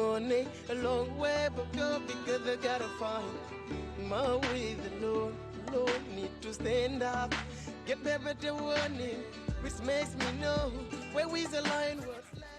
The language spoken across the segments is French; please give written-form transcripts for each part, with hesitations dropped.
money a long way, but go because I gotta find my way. The Lord need to stand up, get better warning, which makes me know where is the line was left.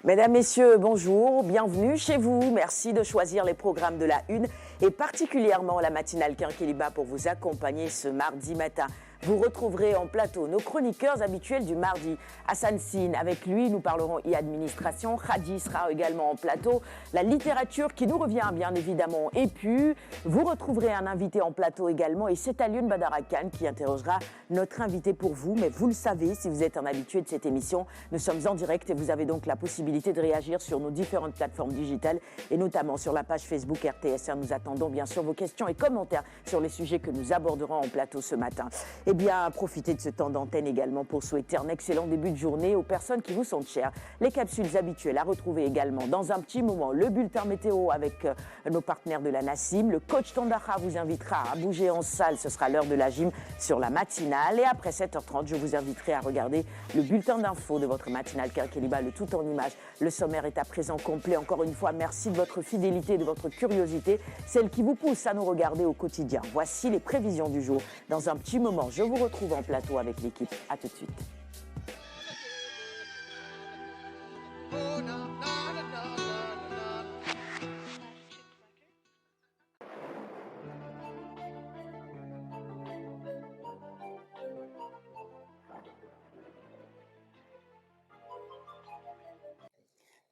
Mesdames, Messieurs, bonjour, bienvenue chez vous. Merci de choisir les programmes de la Une et particulièrement la matinale Quinquiliba pour vous accompagner ce mardi matin. Vous retrouverez en plateau nos chroniqueurs habituels du mardi. Hassan Sine, avec lui, nous parlerons e-administration. Khadi sera également en plateau. La littérature qui nous revient bien évidemment. Et puis, vous retrouverez un invité en plateau également. Et c'est Alioune Badarakan qui interrogera notre invité pour vous. Mais vous le savez, si vous êtes un habitué de cette émission, nous sommes en direct et vous avez donc la possibilité de réagir sur nos différentes plateformes digitales et notamment sur la page Facebook RTS1. Nous attendons bien sûr vos questions et commentaires sur les sujets que nous aborderons en plateau ce matin. Eh bien, profitez de ce temps d'antenne également pour souhaiter un excellent début de journée aux personnes qui vous sont chères. Les capsules habituelles à retrouver également dans un petit moment. Le bulletin météo avec nos partenaires de la Nassim. Le coach Tandara vous invitera à bouger en salle. Ce sera l'heure de la gym sur la matinale. Et après 7h30, je vous inviterai à regarder le bulletin d'info de votre matinale Quinquiliba, le tout en images. Le sommaire est à présent complet. Encore une fois, merci de votre fidélité, de votre curiosité, celle qui vous pousse à nous regarder au quotidien. Voici les prévisions du jour. Dans un petit moment, je vous retrouve en plateau avec l'équipe. À tout de suite.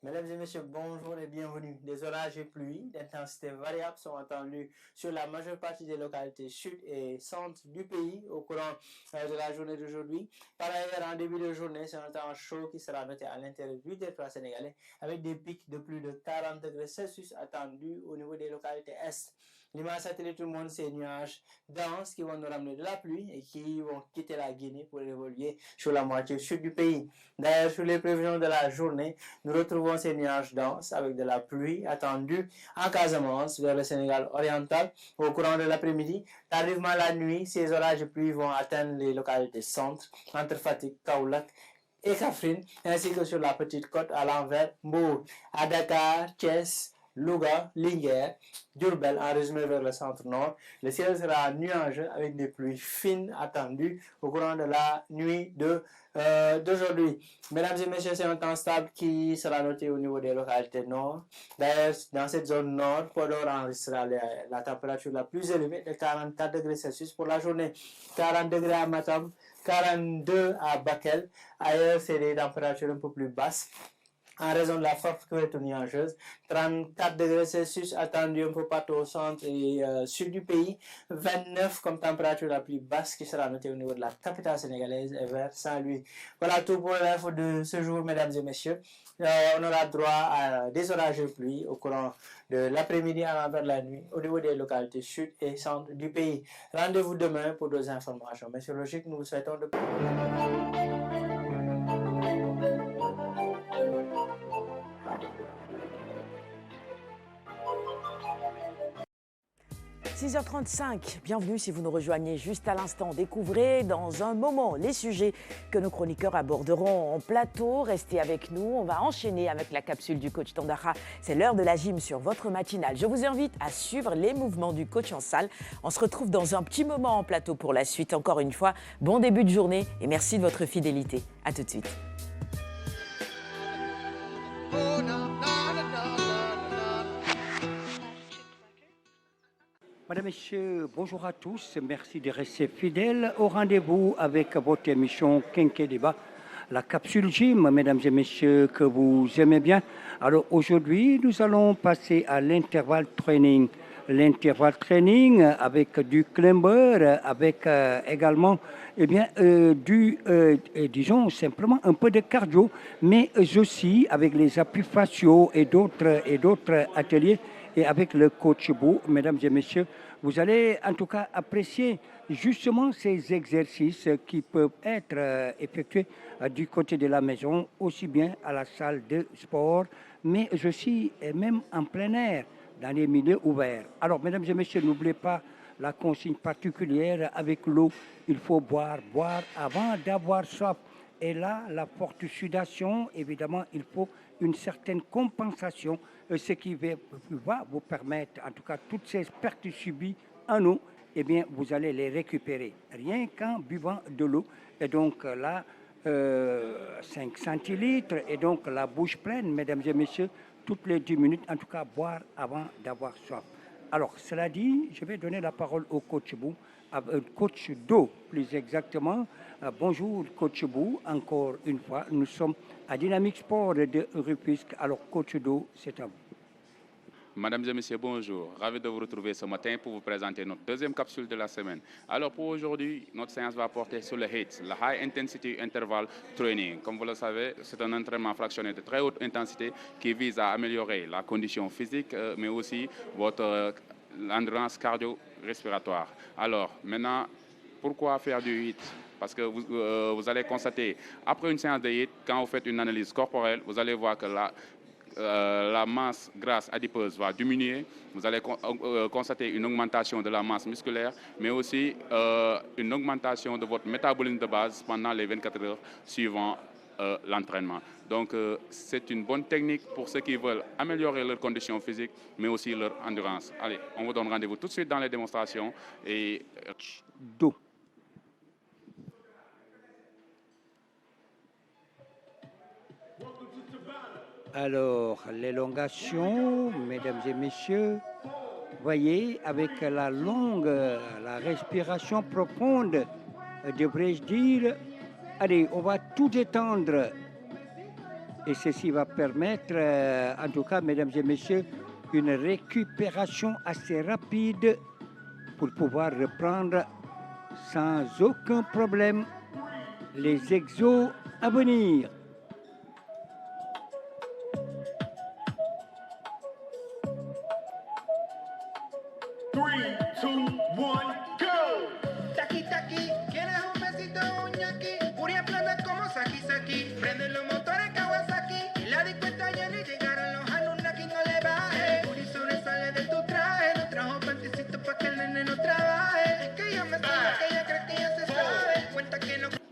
Mesdames et messieurs, bonjour et bienvenue. Des orages et pluies d'intensité variable sont attendus sur la majeure partie des localités sud et centre du pays au courant de la journée d'aujourd'hui. Par ailleurs, en début de journée, c'est un temps chaud qui sera noté à l'intérieur du territoire sénégalais avec des pics de plus de 40 degrés Celsius attendus au niveau des localités est. L'immense satellite, tout le monde, ces nuages denses qui vont nous ramener de la pluie et qui vont quitter la Guinée pour évoluer sur la moitié sud du pays. D'ailleurs, sur les prévisions de la journée, nous retrouvons ces nuages denses avec de la pluie attendue en Casamance vers le Sénégal oriental au courant de l'après-midi. Tardivement la nuit, ces orages et pluies vont atteindre les localités centre, entre Fatick, Kaolack et Kaffrine, ainsi que sur la petite côte à l'envers, Mbour, à Dakar, Thiès, Louga, Linguère, Diourbel, en résumé vers le centre-nord. Le ciel sera nuageux avec des pluies fines attendues au courant de la nuit d'aujourd'hui. Mesdames et messieurs, c'est un temps stable qui sera noté au niveau des localités nord. D'ailleurs, dans cette zone nord, Podor enregistrera la température la plus élevée de 44 degrés Celsius pour la journée. 40 degrés à Matam, 42 à Bakel. Ailleurs, c'est des températures un peu plus basses en raison de la forte couverture nuageuse. 34 degrés Celsius attendus un peu partout au centre et sud du pays. 29 comme température la plus basse qui sera notée au niveau de la capitale sénégalaise et vers Saint-Louis. Voilà tout pour l'info de ce jour, mesdames et messieurs. On aura droit à des orages de pluie au courant de l'après-midi à l'envers de la nuit au niveau des localités sud et centre du pays. Rendez-vous demain pour d'autres informations météorologiques. Nous vous souhaitons de... 6h35, bienvenue si vous nous rejoignez juste à l'instant. Découvrez dans un moment les sujets que nos chroniqueurs aborderont en plateau. Restez avec nous, on va enchaîner avec la capsule du coach Tandara. C'est l'heure de la gym sur votre matinale. Je vous invite à suivre les mouvements du coach en salle. On se retrouve dans un petit moment en plateau pour la suite. Encore une fois, bon début de journée et merci de votre fidélité. À tout de suite. Madame, Messieurs, bonjour à tous. Merci de rester fidèles au rendez-vous avec votre émission Quinquiliba, la capsule gym, mesdames et messieurs, que vous aimez bien. Alors aujourd'hui, nous allons passer à l'intervalle training. L'intervalle training avec du climber, avec également disons simplement un peu de cardio, mais aussi avec les appuis faciaux et d'autres ateliers. Et avec le coach Bou, mesdames et messieurs, vous allez en tout cas apprécier justement ces exercices qui peuvent être effectués du côté de la maison, aussi bien à la salle de sport, mais aussi et même en plein air, dans les milieux ouverts. Alors, mesdames et messieurs, n'oubliez pas la consigne particulière avec l'eau. Il faut boire avant d'avoir soif. Et là, la forte sudation, évidemment, il faut une certaine compensation, ce qui va vous permettre, en tout cas, toutes ces pertes subies en eau, eh bien, vous allez les récupérer, rien qu'en buvant de l'eau. Et donc là, 5 centilitres, et donc la bouche pleine, mesdames et messieurs, toutes les 10 minutes, en tout cas, boire avant d'avoir soif. Alors, cela dit, je vais donner la parole au coach Bou, coach d'eau, plus exactement. Bonjour, coach Bou, encore une fois. Nous sommes à Dynamique Sport de Rufisque. Alors, coach d'eau, c'est à vous. Mesdames et messieurs, bonjour. Ravi de vous retrouver ce matin pour vous présenter notre deuxième capsule de la semaine. Alors pour aujourd'hui, notre séance va porter sur le HIIT, le High Intensity Interval Training. Comme vous le savez, c'est un entraînement fractionné de très haute intensité qui vise à améliorer la condition physique, mais aussi votre endurance cardio-respiratoire. Alors maintenant, pourquoi faire du HIIT? Parce que vous allez constater, après une séance de HIIT, quand vous faites une analyse corporelle, vous allez voir que la masse grasse adipeuse va diminuer. Vous allez constater une augmentation de la masse musculaire, mais aussi une augmentation de votre métabolisme de base pendant les 24 heures suivant l'entraînement. Donc c'est une bonne technique pour ceux qui veulent améliorer leur condition physique, mais aussi leur endurance. Allez, on vous donne rendez-vous tout de suite dans les démonstrations. Et d'eau. Alors, l'élongation, mesdames et messieurs, voyez, avec la respiration profonde, devrais-je dire, allez, on va tout étendre. Et ceci va permettre, en tout cas, mesdames et messieurs, une récupération assez rapide pour pouvoir reprendre sans aucun problème les exos à venir.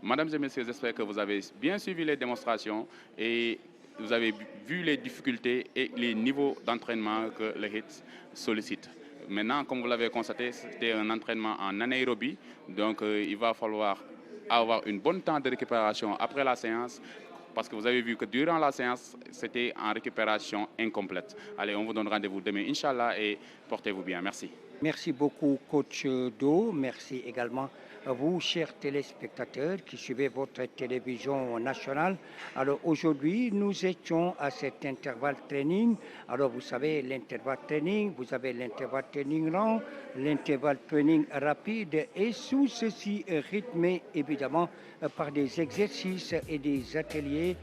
Mesdames et messieurs, j'espère que vous avez bien suivi les démonstrations et vous avez vu les difficultés et les niveaux d'entraînement que le HIIT sollicite. Maintenant, comme vous l'avez constaté, c'était un entraînement en anaérobie, donc il va falloir avoir une bonne temps de récupération après la séance, parce que vous avez vu que durant la séance, c'était en récupération incomplète. Allez, on vous donne rendez-vous demain, Inch'Allah, et portez-vous bien. Merci. Merci beaucoup, coach Do. Merci également à vous, chers téléspectateurs qui suivez votre télévision nationale. Alors aujourd'hui, nous étions à cet intervalle training. Alors vous savez, l'intervalle training, vous avez l'intervalle training lent, l'intervalle training rapide, et sous ceci rythmé évidemment par des exercices et des ateliers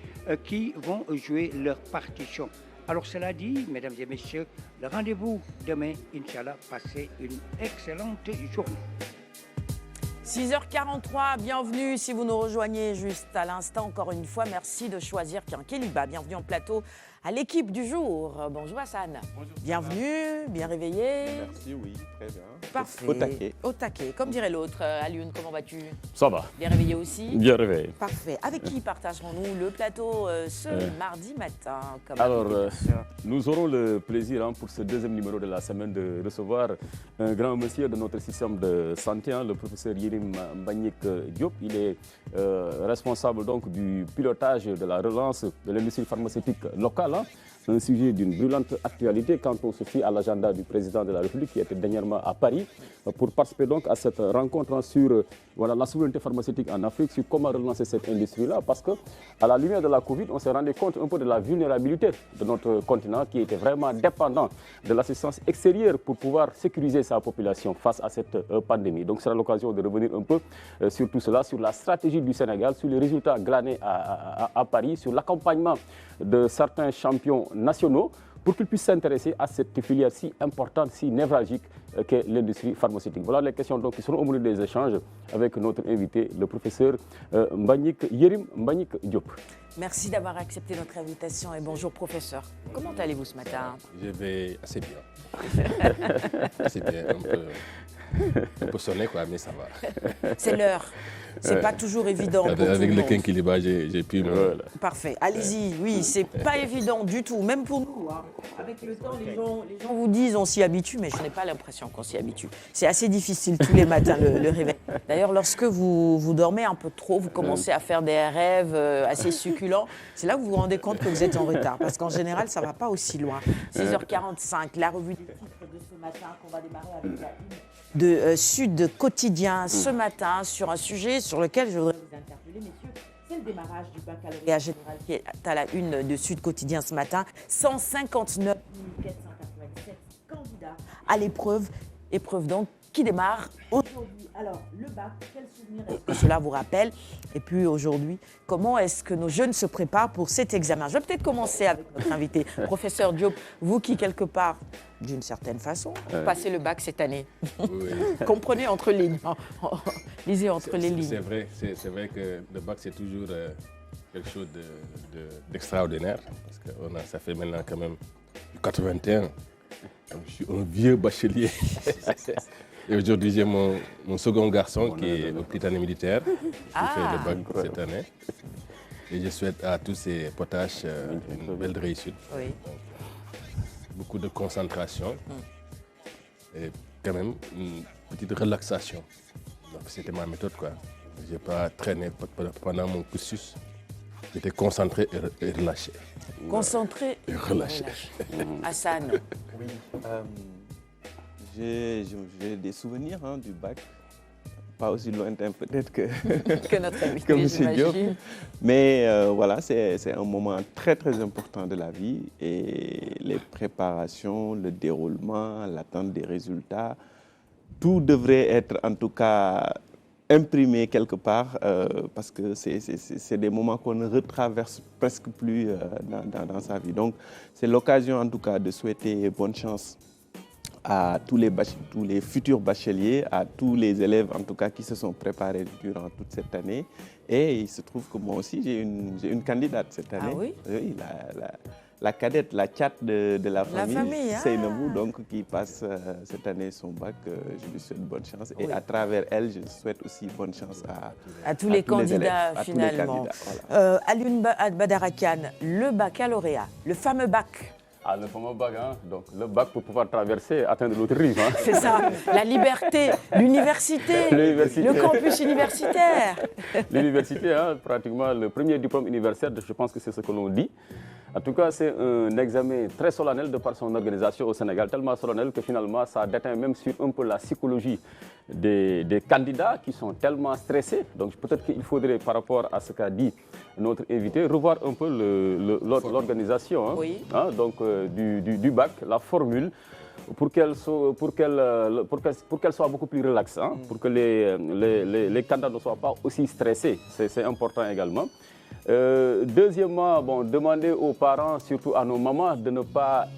qui vont jouer leur partition. Alors cela dit, mesdames et messieurs, le rendez-vous demain, Inch'Allah, passez une excellente journée. 6h43, bienvenue si vous nous rejoignez juste à l'instant. Encore une fois, merci de choisir Kinkeliba. Bienvenue en plateau à l'équipe du jour. Bonjour Hassan. Bonjour. Bienvenue, bien réveillé. Merci, oui, très bien. Parfait. Au taquet. Au taquet, comme dirait l'autre. Alioune, comment vas-tu? Ça va. Bien réveillé aussi? Bien réveillé. Parfait. Avec qui partagerons-nous le plateau ce mardi matin Alors, nous aurons le plaisir pour ce deuxième numéro de la semaine de recevoir un grand monsieur de notre système de santé, le professeur Yerim Mbagnick Diop. Il est responsable donc du pilotage de la relance de l'industrie pharmaceutique locale. Un sujet d'une brûlante actualité quand on se fie à l'agenda du président de la République qui était dernièrement à Paris pour participer donc à cette rencontre sur la souveraineté pharmaceutique en Afrique, sur comment relancer cette industrie-là, parce que à la lumière de la Covid, on s'est rendu compte un peu de la vulnérabilité de notre continent qui était vraiment dépendant de l'assistance extérieure pour pouvoir sécuriser sa population face à cette pandémie. Donc, ce sera l'occasion de revenir un peu sur tout cela, sur la stratégie du Sénégal, sur les résultats glanés à Paris, sur l'accompagnement de certains champions nationaux pour qu'ils puissent s'intéresser à cette filière si importante, si névralgique qu'est l'industrie pharmaceutique. Voilà les questions donc, qui seront au milieu des échanges avec notre invité, le professeur Yerim Mbagnick Diop. Merci d'avoir accepté notre invitation et bonjour professeur. Comment allez-vous ce matin? Je vais assez bien. Assez bien, un peu sonné quoi, mais ça va. C'est l'heure. C'est pas toujours évident pour tout le Avec le monde. quinquilibre, j'ai pu me... Parfait. Allez-y. Oui, c'est pas évident du tout, même pour nous. Hein. Avec le temps, les gens vous disent on s'y habitue, mais je n'ai pas l'impression qu'on s'y habitue. C'est assez difficile tous les matins le réveil. D'ailleurs, lorsque vous dormez un peu trop, vous commencez à faire des rêves assez succulents. C'est là que vous vous rendez compte que vous êtes en retard, parce qu'en général, ça va pas aussi loin. 6h45, la revue des titres de ce matin qu'on va démarrer avec la une de Sud Quotidien ce matin sur un sujet sur lequel je voudrais vous interpeller, messieurs. C'est le démarrage du baccalauréat général qui est à la une de Sud Quotidien ce matin. 159 487 candidats à l'épreuve donc qui démarre aujourd'hui. Alors, le bac, quel souvenir est-ce que cela vous rappelle? Et puis aujourd'hui, comment est-ce que nos jeunes se préparent pour cet examen? Je vais peut-être commencer avec notre invité, professeur Diop, vous qui, quelque part, d'une certaine façon, passez le bac cette année. Oui. Comprenez entre les lignes. Lisez entre les lignes. C'est vrai que le bac, c'est toujours quelque chose d'extraordinaire. Parce que ça fait maintenant quand même 81. Donc, je suis un vieux bachelier. Et aujourd'hui, j'ai mon second garçon qui est au Prytanée militaire, qui fait le bac cette année. Et je souhaite à tous ces potaches une belle réussite. Oui. Donc, beaucoup de concentration et quand même une petite relaxation. Donc c'était ma méthode quoi. Je n'ai pas traîné pendant mon cursus. J'étais concentré et relâché. Concentré et relâché. Hassan. Oui. J'ai des souvenirs du bac, pas aussi lointains peut-être que notre invité, que M. Diop. j'imagine. Mais voilà, c'est un moment très très important de la vie et les préparations, le déroulement, l'attente des résultats, tout devrait être en tout cas imprimé quelque part parce que c'est des moments qu'on ne retraverse presque plus dans sa vie. Donc c'est l'occasion en tout cas de souhaiter bonne chance à tous les futurs bacheliers, à tous les élèves en tout cas qui se sont préparés durant toute cette année. Et il se trouve que moi aussi j'ai une candidate cette année. Ah oui? Oui, la cadette, la chatte de la famille, Seynabou, donc qui passe cette année son bac. Je lui souhaite bonne chance. Et à travers elle, je souhaite aussi bonne chance à tous les candidats élèves, finalement. Voilà. Alioune Badarakan, le baccalauréat, le fameux bac. Ah, le fameux bac, hein. Donc le bac pour pouvoir traverser, atteindre l'autre rive. Hein. C'est ça, la liberté, l'université, le campus universitaire. L'université, hein, pratiquement le premier diplôme universitaire, je pense que c'est ce que l'on dit. En tout cas, c'est un examen très solennel de par son organisation au Sénégal, tellement solennel que finalement, ça déteint même sur un peu la psychologie des candidats qui sont tellement stressés. Donc peut-être qu'il faudrait, par rapport à ce qu'a dit notre invité, revoir un peu l'organisation hein, oui. Hein, donc, du bac, la formule, pour qu'elle soit beaucoup plus relaxe, hein, pour que les candidats ne soient pas aussi stressés. C'est important également. Deuxièmement, demander aux parents, surtout à nos mamans, de ne pas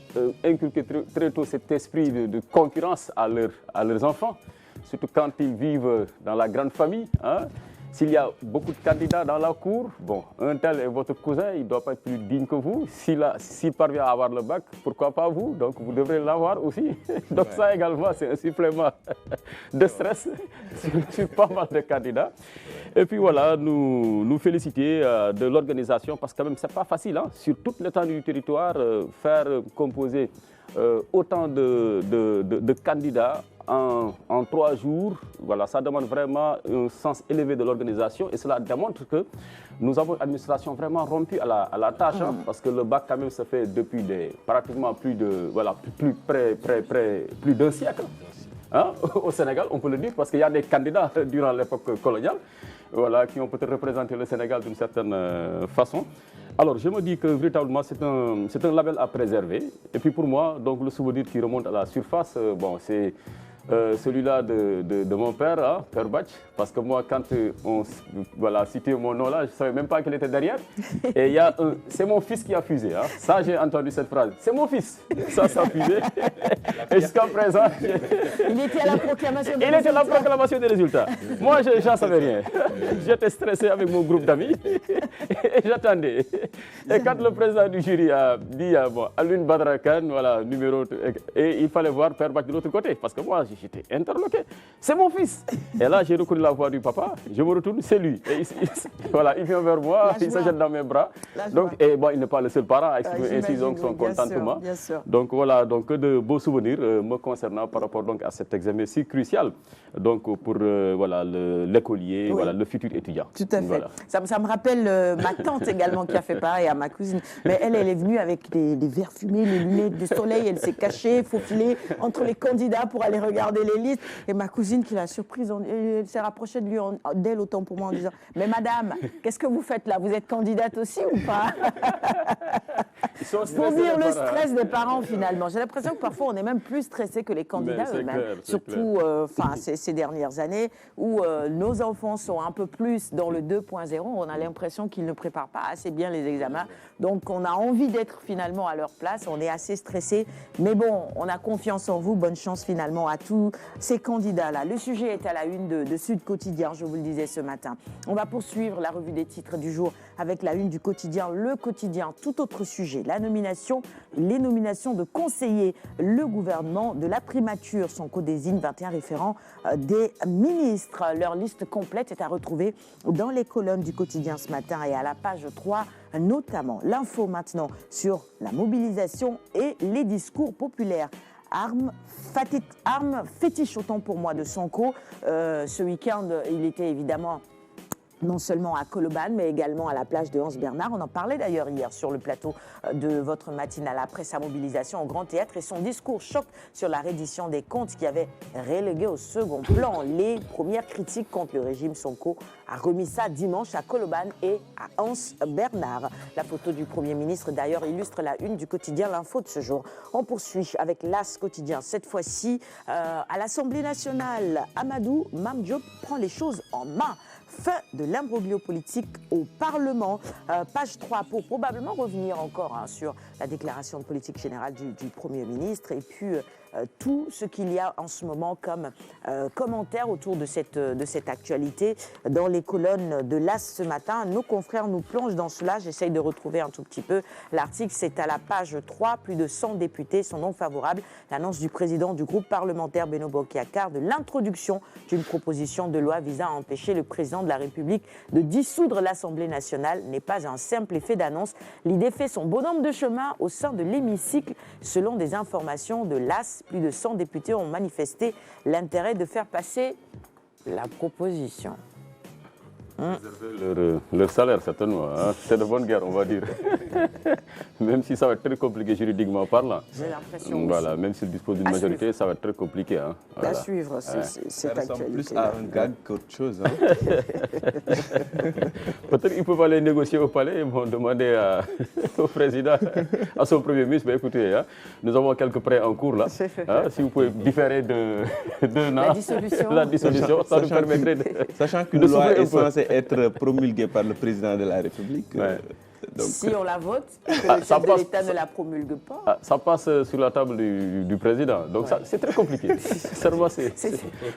inculquer très tôt cet esprit de concurrence à leurs enfants, surtout quand ils vivent dans la grande famille. Hein. S'il y a beaucoup de candidats dans la cour, un tel est votre cousin, il ne doit pas être plus digne que vous. S'il parvient à avoir le bac, pourquoi pas vous? Donc vous devrez l'avoir aussi. Donc ça également, c'est un supplément de stress sur pas mal de candidats. Et puis voilà, nous féliciter de l'organisation parce que quand même, ce n'est pas facile. Hein, sur toute l'étendue du territoire, faire composer autant de candidats en 3 jours, voilà, ça demande vraiment un sens élevé de l'organisation et cela démontre que nous avons une administration vraiment rompue à la tâche, hein, parce que le bac quand même se fait depuis pratiquement plus d'un siècle hein, au Sénégal, on peut le dire, parce qu'il y a des candidats durant l'époque coloniale voilà, qui ont peut-être représenté le Sénégal d'une certaine façon. Alors, je me dis que véritablement, c'est un label à préserver. Et puis pour moi, donc, le souvenir qui remonte à la surface, c'est celui-là de mon père, hein, Père Bach, parce que moi, quand on citait mon nom là, je ne savais même pas qu'il était derrière. Et c'est mon fils qui a fusé. Hein. Ça, j'ai entendu cette phrase. C'est mon fils. Ça a fusé. Et jusqu'à présent... Il était à la proclamation des résultats. Il était à la proclamation des résultats. Moi, je n'en savais rien. J'étais stressé avec mon groupe d'amis et j'attendais. Et quand le président du jury a dit Alioune Badara Kane, voilà, numéro... Et il fallait voir Père Bach de l'autre côté, parce que moi, j'étais interloqué. C'est mon fils. Et là, j'ai reconnu la voix du papa. Je me retourne, c'est lui. Et il vient vers moi, il se jette dans mes bras. Donc, il n'est pas le seul parent à exprimer ainsi donc son contentement. Donc voilà, donc de beaux souvenirs me concernant par rapport donc à cet examen si crucial. Donc pour l'écolier, voilà, le futur étudiant. Tout à fait. Voilà. Ça me rappelle ma tante également qui a fait pareil à ma cousine. Mais elle est venue avec des verres fumés, les lunettes de soleil. Elle s'est cachée, faufilée entre les candidats pour aller regarder les listes. Et ma cousine qui l'a surprise, elle s'est rapprochée d'elle autant pour moi en disant « Mais madame, qu'est-ce que vous faites là? Vous êtes candidate aussi ou pas ?» Pour dire le stress des parents finalement. J'ai l'impression que parfois on est même plus stressé que les candidats eux-mêmes. Surtout ces dernières années où nos enfants sont un peu plus dans le 2.0. On a l'impression qu'ils ne préparent pas assez bien les examens. Donc on a envie d'être finalement à leur place. On est assez stressé. Mais bon, on a confiance en vous. Bonne chance finalement à tous ces candidats-là. Le sujet est à la une de Sud Quotidien, je vous le disais ce matin. On va poursuivre la revue des titres du jour avec la une du quotidien. Le quotidien, tout autre sujet. Les nominations de conseillers. Le gouvernement de la primature. Sonko désigne 21 référents des ministres. Leur liste complète est à retrouver dans les colonnes du quotidien ce matin et à la page 3 notamment. L'info maintenant sur la mobilisation et les discours populaires. Armes fétiche autant pour moi de Sonko. Ce week-end, il était évidemment non seulement à Colobane, mais également à la plage de Anse-Bernard. On en parlait d'ailleurs hier sur le plateau de votre matinale après sa mobilisation au Grand Théâtre et son discours choc sur la reddition des comptes qui avait relégué au second plan les premières critiques contre le régime Sonko a remis ça dimanche à Colobane et à Anse-Bernard. La photo du Premier ministre d'ailleurs illustre la une du quotidien L'Info de ce jour. On poursuit avec l'As quotidien. Cette fois-ci, à l'Assemblée nationale, Amadou Mame Diop prend les choses en main. Fin de l'imbroglio politique au Parlement. Page 3 pour probablement revenir encore sur la déclaration de politique générale du Premier ministre et puis tout ce qu'il y a en ce moment comme commentaires autour de cette actualité dans les colonnes de l'As ce matin. Nos confrères nous plongent dans cela. J'essaye de retrouver un tout petit peu l'article. C'est à la page 3. Plus de 100 députés sont non favorables. L'annonce du président du groupe parlementaire Beno Bokayakar de l'introduction d'une proposition de loi visant à empêcher le président de la République de dissoudre l'Assemblée nationale n'est pas un simple effet d'annonce. L'idée fait son bonhomme de chemin au sein de l'hémicycle. Selon des informations de l'As, plus de 100 députés ont manifesté l'intérêt de faire passer la proposition. Leur salaire, certainement. Hein. C'est de bonne guerre, on va dire. Même si ça va être très compliqué juridiquement parlant. J'ai l'impression. Voilà, même s'ils disposent d'une majorité, ça va être très compliqué. Hein. Voilà. À suivre, cette actualité. Ça ressemble plus à un gag qu'autre chose. Hein. Peut-être qu'ils peuvent aller négocier au palais et vont demander au président, à son Premier ministre, ben, écoutez, hein, nous avons quelques prêts en cours là. Hein, si vous pouvez différer de la dissolution, ça nous permettrait de. Sachant qu'une loi est censée être promulguée par le président de la République. Donc, si on la vote, que le chef de l'État ne la promulgue pas. Ça passe sur la table du président. Donc c'est très compliqué.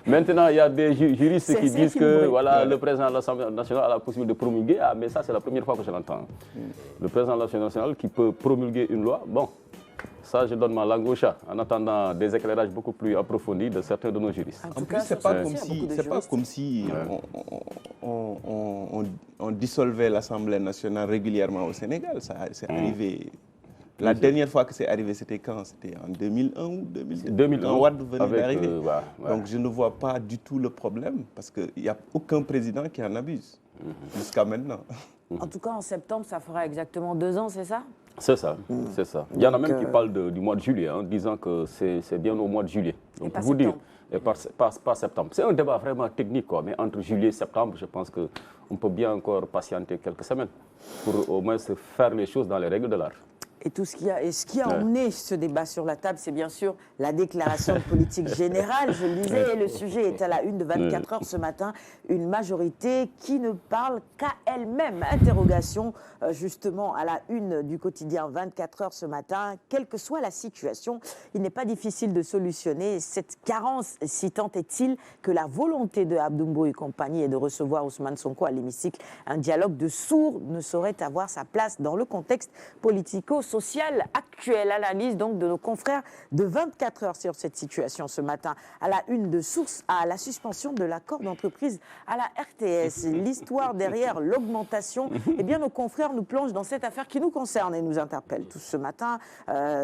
Maintenant, il y a des juristes qui disent que voilà, le président de l'Assemblée nationale a la possibilité de promulguer. Ah, mais ça, c'est la première fois que je l'entends. Le président de l'Assemblée nationale qui peut promulguer une loi, bon. Ça, je donne ma langue au chat, en attendant des éclairages beaucoup plus approfondis de certains de nos juristes. En plus, ce n'est pas comme si on dissolvait l'Assemblée nationale régulièrement au Sénégal. C'est arrivé. La dernière fois que c'est arrivé, c'était quand? C'était en 2001 ou 2002 2001. Quand Wade venait d'arriver. Donc, je ne vois pas du tout le problème, parce qu'il n'y a aucun président qui en abuse jusqu'à maintenant. En tout cas, en septembre, ça fera exactement 2 ans, c'est ça? C'est ça, c'est ça. Il y en a même qui parlent du mois de juillet, hein, disant que c'est bien au mois de juillet. Donc, pour vous dire, et pas septembre. C'est un débat vraiment technique, quoi, mais entre juillet et septembre, je pense qu'on peut bien encore patienter quelques semaines pour au moins faire les choses dans les règles de l'art. Et ce qui a emmené ce débat sur la table, c'est bien sûr la déclaration de politique générale. Je le disais, et le sujet est à la une de 24 heures ce matin. Une majorité qui ne parle qu'à elle-même. Interrogation justement à la une du quotidien 24 heures ce matin. Quelle que soit la situation, il n'est pas difficile de solutionner cette carence. Si tant est-il que la volonté de Abdou Mbow et compagnie est de recevoir Ousmane Sonko à l'hémicycle, un dialogue de sourds ne saurait avoir sa place dans le contexte politico-social actuel. Analyse donc de nos confrères de 24 heures sur cette situation ce matin. À la une de Source, à la suspension de l'accord d'entreprise à la RTS. L'histoire derrière l'augmentation, eh bien nos confrères nous plongent dans cette affaire qui nous concerne et nous interpelle tous ce matin.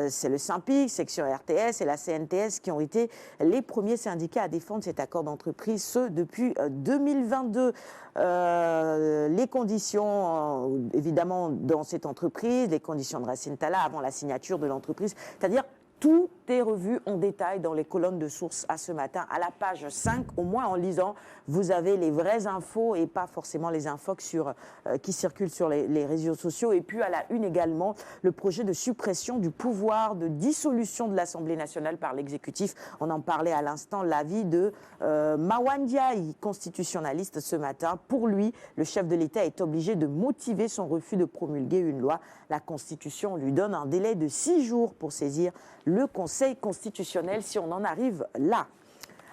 C'est le SYNPIC, section RTS et la CNTS qui ont été les premiers syndicats à défendre cet accord d'entreprise, ce depuis 2022. Les conditions, évidemment, dans cette entreprise, les conditions de Racine Talla avant la signature de l'entreprise, c'est-à-dire tout est revu en détail dans les colonnes de Source à ce matin. À la page 5, au moins en lisant, vous avez les vraies infos et pas forcément les infos qui circulent sur les réseaux sociaux. Et puis à la une également, le projet de suppression du pouvoir de dissolution de l'Assemblée nationale par l'exécutif. On en parlait à l'instant, l'avis de Mawan Ndiaye, constitutionnaliste ce matin. Pour lui, le chef de l'État est obligé de motiver son refus de promulguer une loi. La Constitution lui donne un délai de 6 jours pour saisir le Conseil constitutionnel si on en arrive là.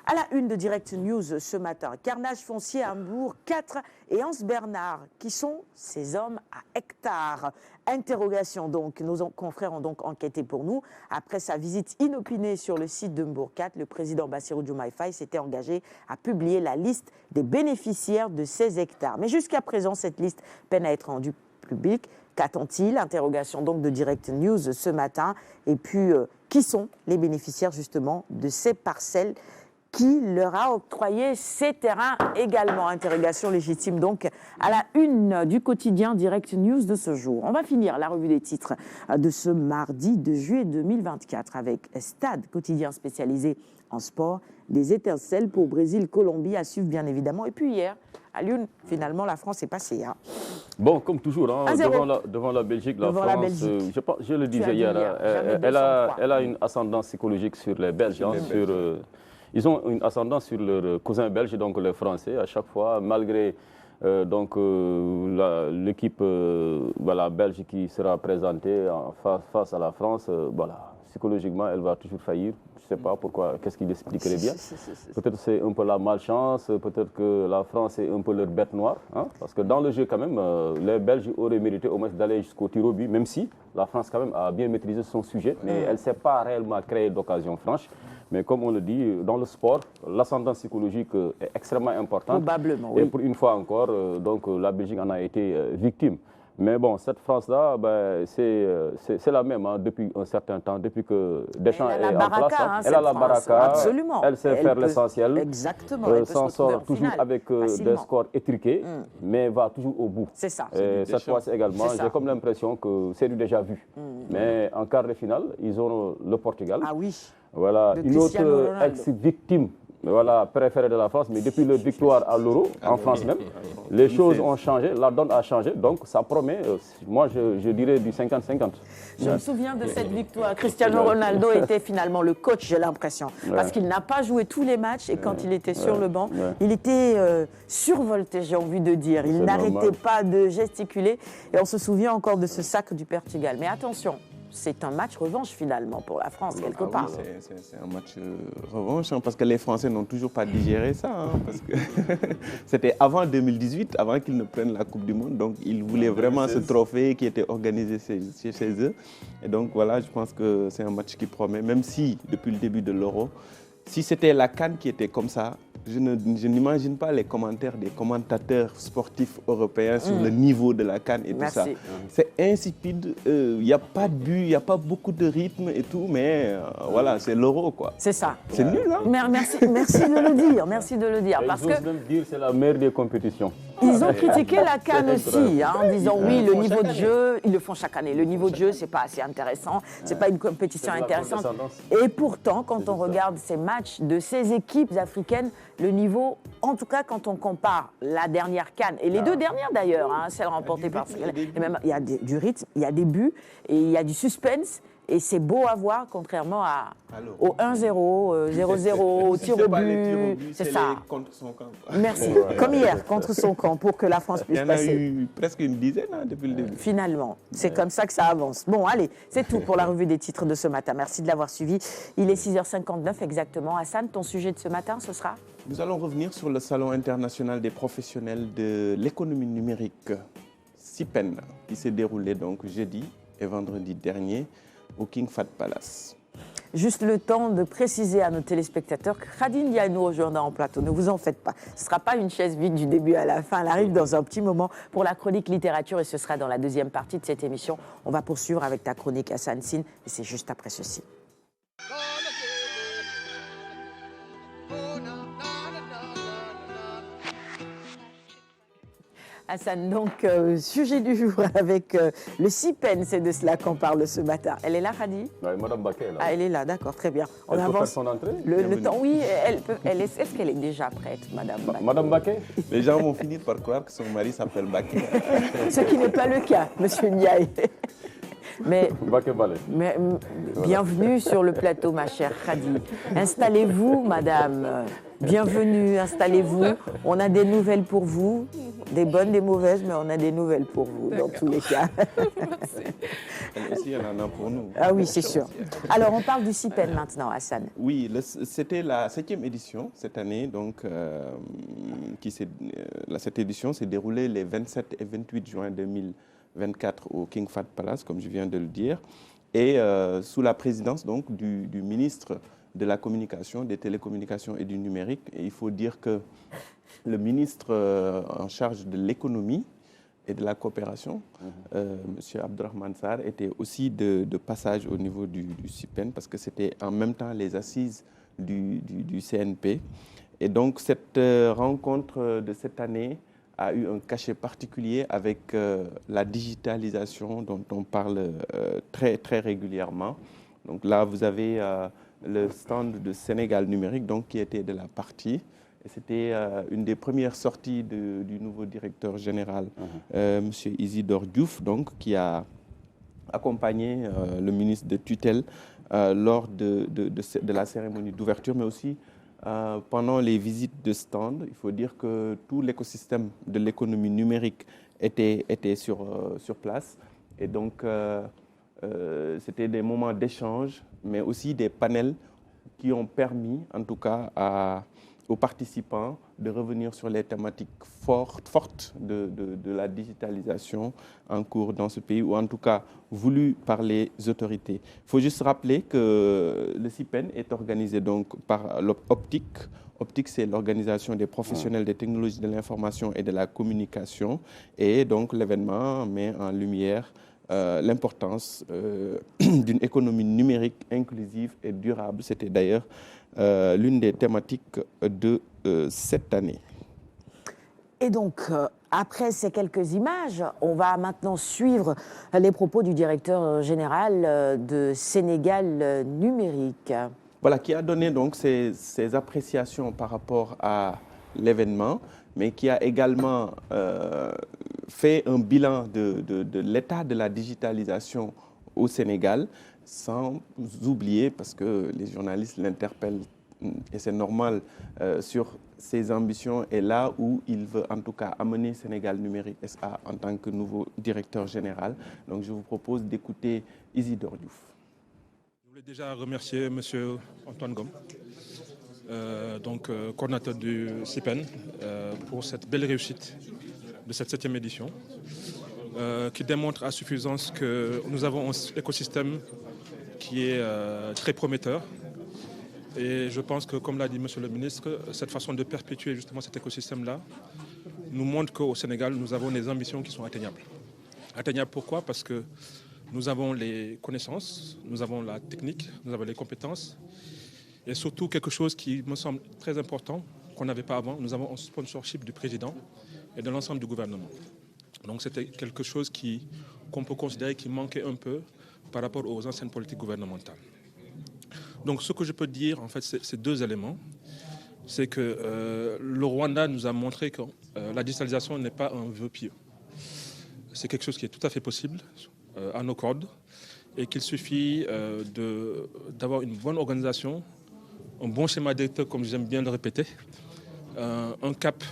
À la une de Direct News ce matin, carnage foncier à Hambourg, 4 et Hans Bernard, qui sont ces hommes à hectares. Interrogation donc, nos confrères ont donc enquêté pour nous. Après sa visite inopinée sur le site de Mbour 4, le président Bassirou Diomaye Faye s'était engagé à publier la liste des bénéficiaires de ces hectares. Mais jusqu'à présent, cette liste peine à être rendue publique. Qu'attend-il? Interrogation donc de Direct News ce matin. Et puis, qui sont les bénéficiaires justement de ces parcelles? Qui leur a octroyé ces terrains également? Interrogation légitime donc à la une du quotidien Direct News de ce jour. On va finir la revue des titres de ce mardi 2 juillet 2024 avec Stade, quotidien spécialisé en sport. Des étincelles pour Brésil-Colombie à suivre bien évidemment. Et puis hier, à Lyon, finalement, la France est passée. Hein. Bon, comme toujours, hein, devant la Belgique, la France, je le disais hier, elle a une ascendance psychologique sur les Belges. Hein, ils ont une ascendance sur leurs cousins belges, donc les Français, à chaque fois, malgré l'équipe belge qui sera présentée face à la France. Psychologiquement, elle va toujours faillir. Je ne sais pas pourquoi, qu'est-ce qui l'expliquerait bien. Peut-être c'est un peu la malchance, peut-être que la France est un peu leur bête noire. Hein, parce que dans le jeu, quand même, les Belges auraient mérité au moins d'aller jusqu'au tir au but, même si la France, quand même, a bien maîtrisé son sujet. Mais elle ne s'est pas réellement créée d'occasion franche. Mais comme on le dit, dans le sport, l'ascendance psychologique est extrêmement importante. Probablement, oui. Et pour une fois encore, la Belgique en a été victime. Mais bon, cette France-là, c'est la même hein, depuis un certain temps, depuis que Deschamps est en place. Hein, elle a la baraka, absolument. Elle sait faire l'essentiel. Exactement. S'en sort toujours avec des scores étriqués, mais va toujours au bout. C'est ça. Et cette fois-ci également, j'ai comme l'impression que c'est du déjà vu. Mais en quart de finale, ils auront le Portugal. Ah oui. Voilà, une autre ex-victime. Voilà, préféré de la France, mais depuis leur victoire à l'Euro, en France même, les choses ont changé, la donne a changé, donc ça promet, moi je dirais du 50-50. Je me souviens de cette victoire. Cristiano Ronaldo était finalement le coach, j'ai l'impression, parce qu'il n'a pas joué tous les matchs et quand il était sur le banc, il était survolté, j'ai envie de dire. Il n'arrêtait pas de gesticuler et on se souvient encore de ce sacre du Portugal. Mais attention, c'est un match revanche finalement pour la France, quelque part. Oui, c'est un match revanche, hein, parce que les Français n'ont toujours pas digéré ça. Hein, parce que c'était avant 2018, avant qu'ils ne prennent la Coupe du Monde. Donc, ils voulaient vraiment ce trophée qui était organisé chez eux. Et donc, voilà, je pense que c'est un match qui promet, même si, depuis le début de l'Euro, si c'était la CAN qui était comme ça, je n'imagine pas les commentaires des commentateurs sportifs européens sur le niveau de la CAN et tout ça. C'est insipide, il n'y a pas de but, il n'y a pas beaucoup de rythme et tout, mais voilà, c'est l'Euro quoi. C'est ça. C'est nul, hein? Merci de le dire, merci de le dire. Parce que même dire c'est la meilleure des compétitions. Ils ont critiqué la CAN aussi, hein, en disant oui, le niveau de jeu, ils le font chaque année. Le niveau de jeu, c'est pas assez intéressant, c'est pas une compétition intéressante. Et pourtant, quand on regarde ces matchs de ces équipes africaines, le niveau, en tout cas quand on compare la dernière CAN et les deux dernières d'ailleurs, hein, celle remportée par, et même il y a du rythme, il y a des buts et il y a du suspense. Et c'est beau à voir, contrairement au 1-0, 0-0, au tir au but. C'est ça. Contre son camp. Merci. Comme hier, contre son camp, pour que la France puisse passer. Il y en a eu presque une dizaine depuis le début. Finalement, c'est comme ça que ça avance. Bon, allez, c'est tout pour la revue des titres de ce matin. Merci de l'avoir suivi. Il est 6h59 exactement. Hassan, ton sujet de ce matin, ce sera ? Nous allons revenir sur le Salon international des professionnels de l'économie numérique, CIPEN, qui s'est déroulé donc jeudi et vendredi dernier au King Fahd Palace. Juste le temps de préciser à nos téléspectateurs que Khadine Ndiaye nous rejoindra en plateau. Ne vous en faites pas. Ce ne sera pas une chaise vide du début à la fin. Elle arrive dans un petit moment pour la chronique littérature et ce sera dans la deuxième partie de cette émission. On va poursuivre avec ta chronique Hassan Sine et c'est juste après ceci. Hassan, donc sujet du jour avec le CIPEN, c'est de cela qu'on parle ce matin. Elle est là, Khadi ? Oui, Madame Baquet est là. Ah, elle est là, d'accord, très bien. On elle avance. peut faire son entrée. Le temps, oui, est-ce qu'elle est déjà prête, Madame Baquet ? Madame Baquet ? Les gens vont finir par croire que son mari s'appelle Baquet. Ce qui n'est pas le cas, Monsieur Ndiaye. Mais bienvenue sur le plateau, ma chère Khadi. Installez-vous, Madame. Bienvenue, installez-vous. On a des nouvelles pour vous, des bonnes, des mauvaises, mais on a des nouvelles pour vous, dans tous les cas. Elle aussi, elle en a pour nous. Ah oui, c'est sûr. Alors, on parle du CIPEN maintenant, Hassan. Oui, c'était la 7e édition cette année, donc cette édition s'est déroulée les 27 et 28 juin 2024 au King Fahd Palace, comme je viens de le dire, et sous la présidence donc du ministre de la communication, des télécommunications et du numérique. Et il faut dire que le ministre en charge de l'économie et de la coopération, M. Abdurrahmane Sarr, était aussi de passage au niveau du CIPEN parce que c'était en même temps les assises du CNP. Et donc cette rencontre de cette année a eu un cachet particulier avec la digitalisation dont on parle très, très régulièrement. Donc là, vous avez le stand de Sénégal numérique donc, qui était de la partie. Et c'était une des premières sorties du nouveau directeur général, M. Isidore Diouf, donc, qui a accompagné le ministre de tutelle lors de la cérémonie d'ouverture, mais aussi pendant les visites de stand. Il faut dire que tout l'écosystème de l'économie numérique était sur place. Et donc, c'était des moments d'échange, mais aussi des panels qui ont permis, en tout cas, aux participants de revenir sur les thématiques fortes de la digitalisation en cours dans ce pays, ou en tout cas voulues par les autorités. Il faut juste rappeler que le CIPEN est organisé donc par l'Optic. Optic, c'est l'organisation des professionnels des technologies de l'information et de la communication. Et donc l'événement met en lumière l'importance d'une économie numérique inclusive et durable. C'était d'ailleurs l'une des thématiques de cette année. Et donc, après ces quelques images, on va maintenant suivre les propos du directeur général de Sénégal numérique. Voilà, qui a donné donc ses appréciations par rapport à l'événement, mais qui a également fait un bilan de l'état de la digitalisation au Sénégal, sans oublier, parce que les journalistes l'interpellent, et c'est normal, sur ses ambitions et là où il veut en tout cas amener Sénégal Numérique SA en tant que nouveau directeur général. Donc je vous propose d'écouter Isidore Diouf. Je voulais déjà remercier M. Antoine Gom, coordinateur du CIPEN, pour cette belle réussite de cette 7e édition, qui démontre à suffisance que nous avons un écosystème qui est très prometteur. Et je pense que, comme l'a dit M. le ministre, cette façon de perpétuer justement cet écosystème-là nous montre qu'au Sénégal, nous avons des ambitions qui sont atteignables. Atteignables pourquoi ? Parce que nous avons les connaissances, nous avons la technique, nous avons les compétences. Et surtout, quelque chose qui me semble très important, qu'on n'avait pas avant, nous avons un sponsorship du président et de l'ensemble du gouvernement. Donc c'était quelque chose qu'on peut considérer qui manquait un peu par rapport aux anciennes politiques gouvernementales. Donc ce que je peux dire, en fait, c'est deux éléments. C'est que le Rwanda nous a montré que la digitalisation n'est pas un vœu pieux. C'est quelque chose qui est tout à fait possible à nos cordes et qu'il suffit d'avoir une bonne organisation, un bon schéma directeur, comme j'aime bien le répéter, un cap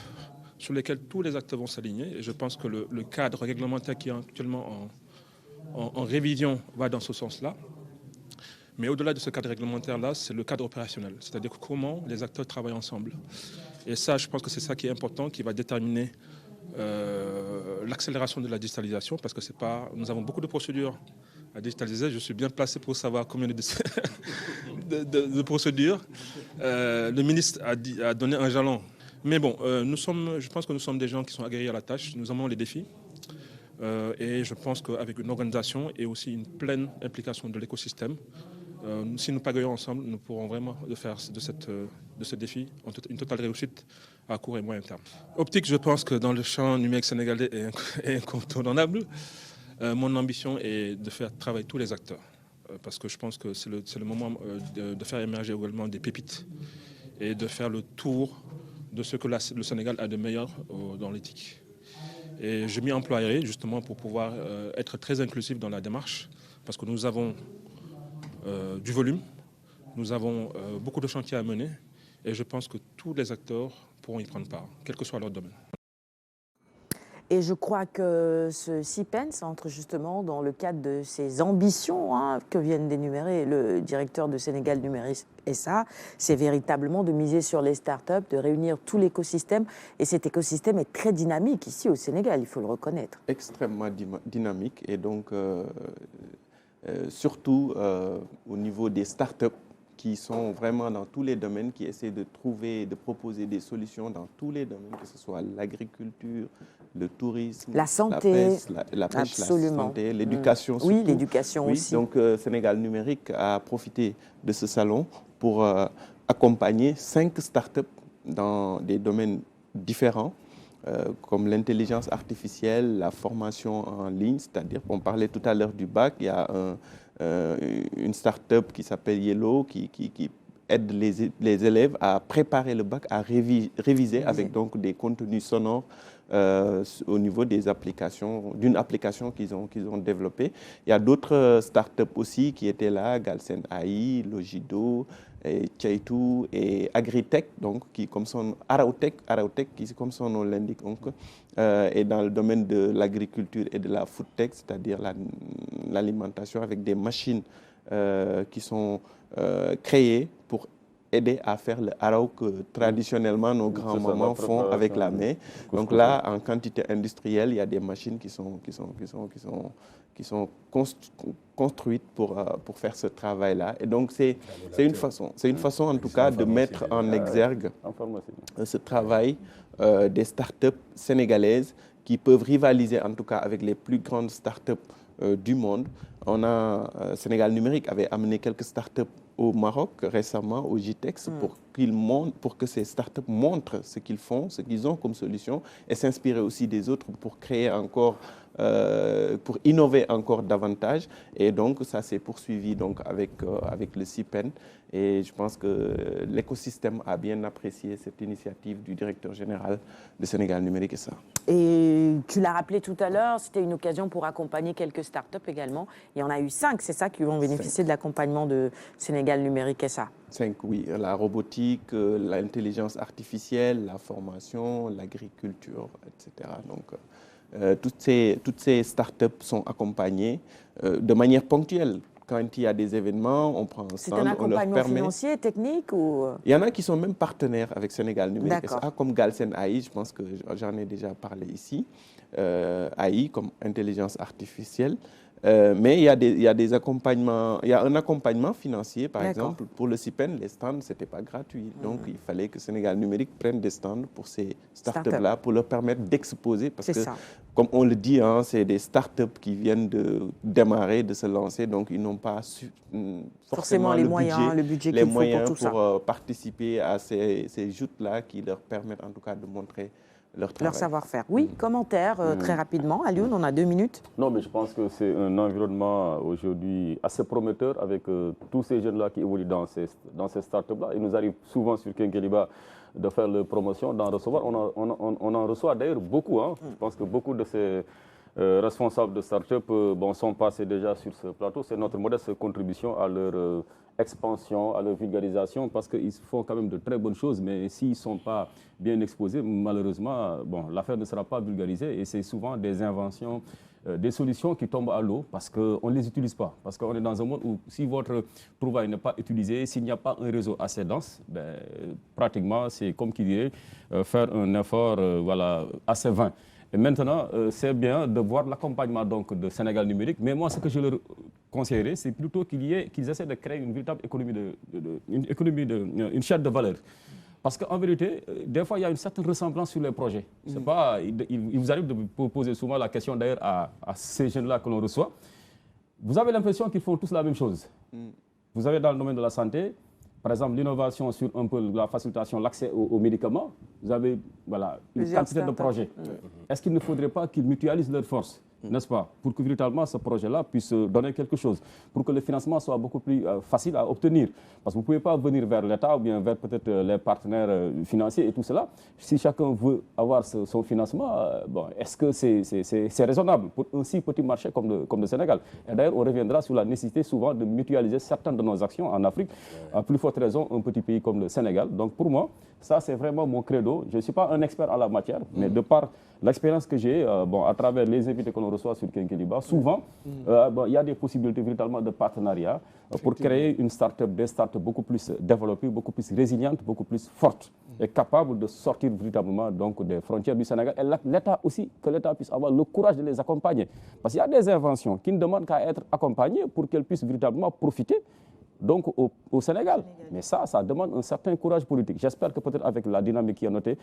sur lequel tous les acteurs vont s'aligner. Et je pense que le cadre réglementaire qui est actuellement en révision va dans ce sens-là. Mais au-delà de ce cadre réglementaire-là, c'est le cadre opérationnel, c'est-à-dire comment les acteurs travaillent ensemble. Et ça, je pense que c'est ça qui est important, qui va déterminer l'accélération de la digitalisation, parce que nous avons beaucoup de procédures à digitaliser. Je suis bien placé pour savoir combien de procédures. Le ministre a donné un jalon. Mais bon, je pense que nous sommes des gens qui sont aguerris à la tâche. Nous aimons les défis. Et je pense qu'avec une organisation et aussi une pleine implication de l'écosystème, si nous pagayons ensemble, nous pourrons vraiment faire de ce défi une totale réussite à court et moyen terme. Optique, je pense que dans le champ numérique sénégalais est incontournable. Mon ambition est de faire travailler tous les acteurs, parce que je pense que c'est le moment de faire émerger également des pépites et de faire le tour de ce que le Sénégal a de meilleur dans l'éthique. Et je m'y emploierai justement pour pouvoir être très inclusif dans la démarche, parce que nous avons du volume, nous avons beaucoup de chantiers à mener, et je pense que tous les acteurs pourront y prendre part, quel que soit leur domaine. Et je crois que ce CIPEN s'entre justement dans le cadre de ces ambitions que viennent d'énumérer le directeur de Sénégal Numérique SA. C'est véritablement de miser sur les startups, de réunir tout l'écosystème. Et cet écosystème est très dynamique ici au Sénégal, il faut le reconnaître. Extrêmement dynamique. Et donc, surtout au niveau des startups, qui sont vraiment dans tous les domaines, qui essaient de trouver, de proposer des solutions dans tous les domaines, que ce soit l'agriculture, le tourisme, la santé, la pêche, absolument. La santé, l'éducation. Oui, l'éducation aussi. Donc Sénégal Numérique a profité de ce salon pour accompagner 5 startups dans des domaines différents, comme l'intelligence artificielle, la formation en ligne, c'est-à-dire qu'on parlait tout à l'heure du bac, il y a une start-up qui s'appelle Yellow qui aide les élèves à préparer le bac, à réviser avec donc des contenus sonores au niveau des applications, d'une application qu'ils ont développée. Il y a d'autres start-up aussi qui étaient là, Galsen AI, Logido, Tchaitou et Agritech, donc qui comme son Arautech, qui comme son nom l'indique, et dans le domaine de l'agriculture et de la food tech, c'est-à-dire l'alimentation avec des machines qui sont créées pour aider à faire le araw que traditionnellement nos grands-mamans font avec la main. Donc là, en quantité industrielle, il y a des machines qui sont construites pour faire ce travail-là. Et donc c'est une façon en tout cas de mettre en exergue ce travail des startups sénégalaises qui peuvent rivaliser en tout cas avec les plus grandes startups du monde. Sénégal Numérique avait amené quelques startups au Maroc récemment, au GITEX, pour que ces startups montrent ce qu'ils font, ce qu'ils ont comme solution, et s'inspirer aussi des autres pour créer encore, pour innover encore davantage. Et donc, ça s'est poursuivi donc, avec le CIPEN. Et je pense que l'écosystème a bien apprécié cette initiative du directeur général de Sénégal Numérique et ça. Et tu l'as rappelé tout à l'heure, c'était une occasion pour accompagner quelques startups également. Il y en a eu 5, c'est ça, qui vont bénéficier de l'accompagnement de Sénégal Numérique SA. 5, oui. La robotique, l'intelligence artificielle, la formation, l'agriculture, etc. Donc, toutes ces startups sont accompagnées de manière ponctuelle. Quand il y a des événements, on prend un stand, c'est un accompagnement financier, technique ou... Il y en a qui sont même partenaires avec Sénégal Numérique SA, comme Galsen AI, je pense que j'en ai déjà parlé ici. AI comme intelligence artificielle. Mais il y a des accompagnements, il y a un accompagnement financier, par exemple, pour le CIPEN, les stands, ce n'était pas gratuit. Donc, il fallait que Sénégal Numérique prenne des stands pour ces startups-là, pour leur permettre d'exposer, parce que, comme on le dit, c'est des startups qui viennent de démarrer, de se lancer, donc ils n'ont pas forcément les budget les moyens pour participer à ces joutes-là qui leur permettent en tout cas de montrer leur travail. Leur savoir-faire. Oui, commentaire très rapidement. Alioune, on a 2 minutes. Non, mais je pense que c'est un environnement aujourd'hui assez prometteur avec tous ces jeunes-là qui évoluent dans ces startups-là. Il nous arrive souvent sur Kenkeliba de faire la promotion, d'en recevoir. On en reçoit d'ailleurs beaucoup. Hein. Je pense que beaucoup de ces responsables de start-up sont passés déjà sur ce plateau. C'est notre modeste contribution à leur expansion, à leur vulgarisation, parce qu'ils font quand même de très bonnes choses, mais s'ils ne sont pas bien exposés, malheureusement, l'affaire ne sera pas vulgarisée et c'est souvent des inventions, des solutions qui tombent à l'eau parce qu'on ne les utilise pas. Parce qu'on est dans un monde où si votre trouvaille n'est pas utilisée, s'il n'y a pas un réseau assez dense, pratiquement c'est comme qui dirait faire un effort assez vain. Et maintenant, c'est bien de voir l'accompagnement de Sénégal numérique. Mais moi, ce que je leur conseillerais, c'est plutôt qu'ils essaient de créer une véritable une chaîne de valeur. Parce qu'en vérité, des fois, il y a une certaine ressemblance sur les projets. C'est pas, il vous arrive de poser souvent la question d'ailleurs à ces jeunes-là que l'on reçoit. Vous avez l'impression qu'ils font tous la même chose. Vous avez dans le domaine de la santé, par exemple, l'innovation sur un peu la facilitation, l'accès aux médicaments, vous avez une quantité de projets. Est-ce qu'il ne faudrait pas qu'ils mutualisent leurs forces, n'est-ce pas, pour que véritablement ce projet-là puisse donner quelque chose, pour que le financement soit beaucoup plus facile à obtenir. Parce que vous ne pouvez pas venir vers l'État ou bien vers peut-être les partenaires financiers et tout cela. Si chacun veut avoir son financement, est-ce que c'est raisonnable pour un si petit marché comme le Sénégal? Et d'ailleurs, on reviendra sur la nécessité souvent de mutualiser certaines de nos actions en Afrique, à plus forte raison un petit pays comme le Sénégal. Donc pour moi, ça c'est vraiment mon credo. Je ne suis pas un expert en la matière, mais de par l'expérience que j'ai, à travers les invités que l'on reçoit sur Kenkeliba, souvent, il y a des possibilités véritablement de partenariat pour créer une start-up, des start-up beaucoup plus développées, beaucoup plus résilientes, beaucoup plus fortes et capables de sortir véritablement des frontières du Sénégal. Et l'État aussi, que l'État puisse avoir le courage de les accompagner. Parce qu'il y a des inventions qui ne demandent qu'à être accompagnées pour qu'elles puissent véritablement profiter au Sénégal. Mais ça demande un certain courage politique. J'espère que peut-être avec la dynamique qui est notée,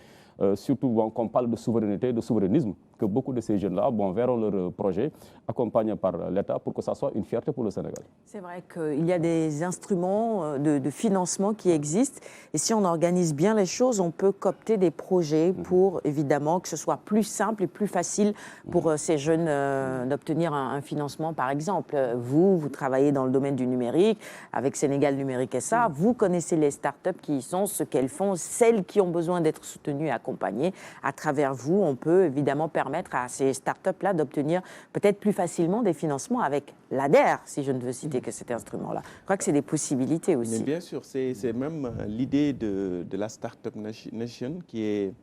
surtout qu'on parle de souveraineté, de souverainisme, que beaucoup de ces jeunes-là verront leur projet accompagné par l'État pour que ça soit une fierté pour le Sénégal. C'est vrai qu'il y a des instruments de financement qui existent et si on organise bien les choses, on peut coopter des projets pour évidemment que ce soit plus simple et plus facile pour ces jeunes d'obtenir un financement. Par exemple, vous travaillez dans le domaine du numérique, avec Sénégal Numérique SA, vous connaissez les startups qui y sont, ce qu'elles font, celles qui ont besoin d'être soutenues et accompagnées. À travers vous, on peut évidemment permettre à ces startups-là d'obtenir peut-être plus facilement des financements avec l'ADER, si je ne veux citer que cet instrument-là. Je crois que c'est des possibilités aussi. Mais bien sûr, c'est même l'idée de la Startup Nation qui est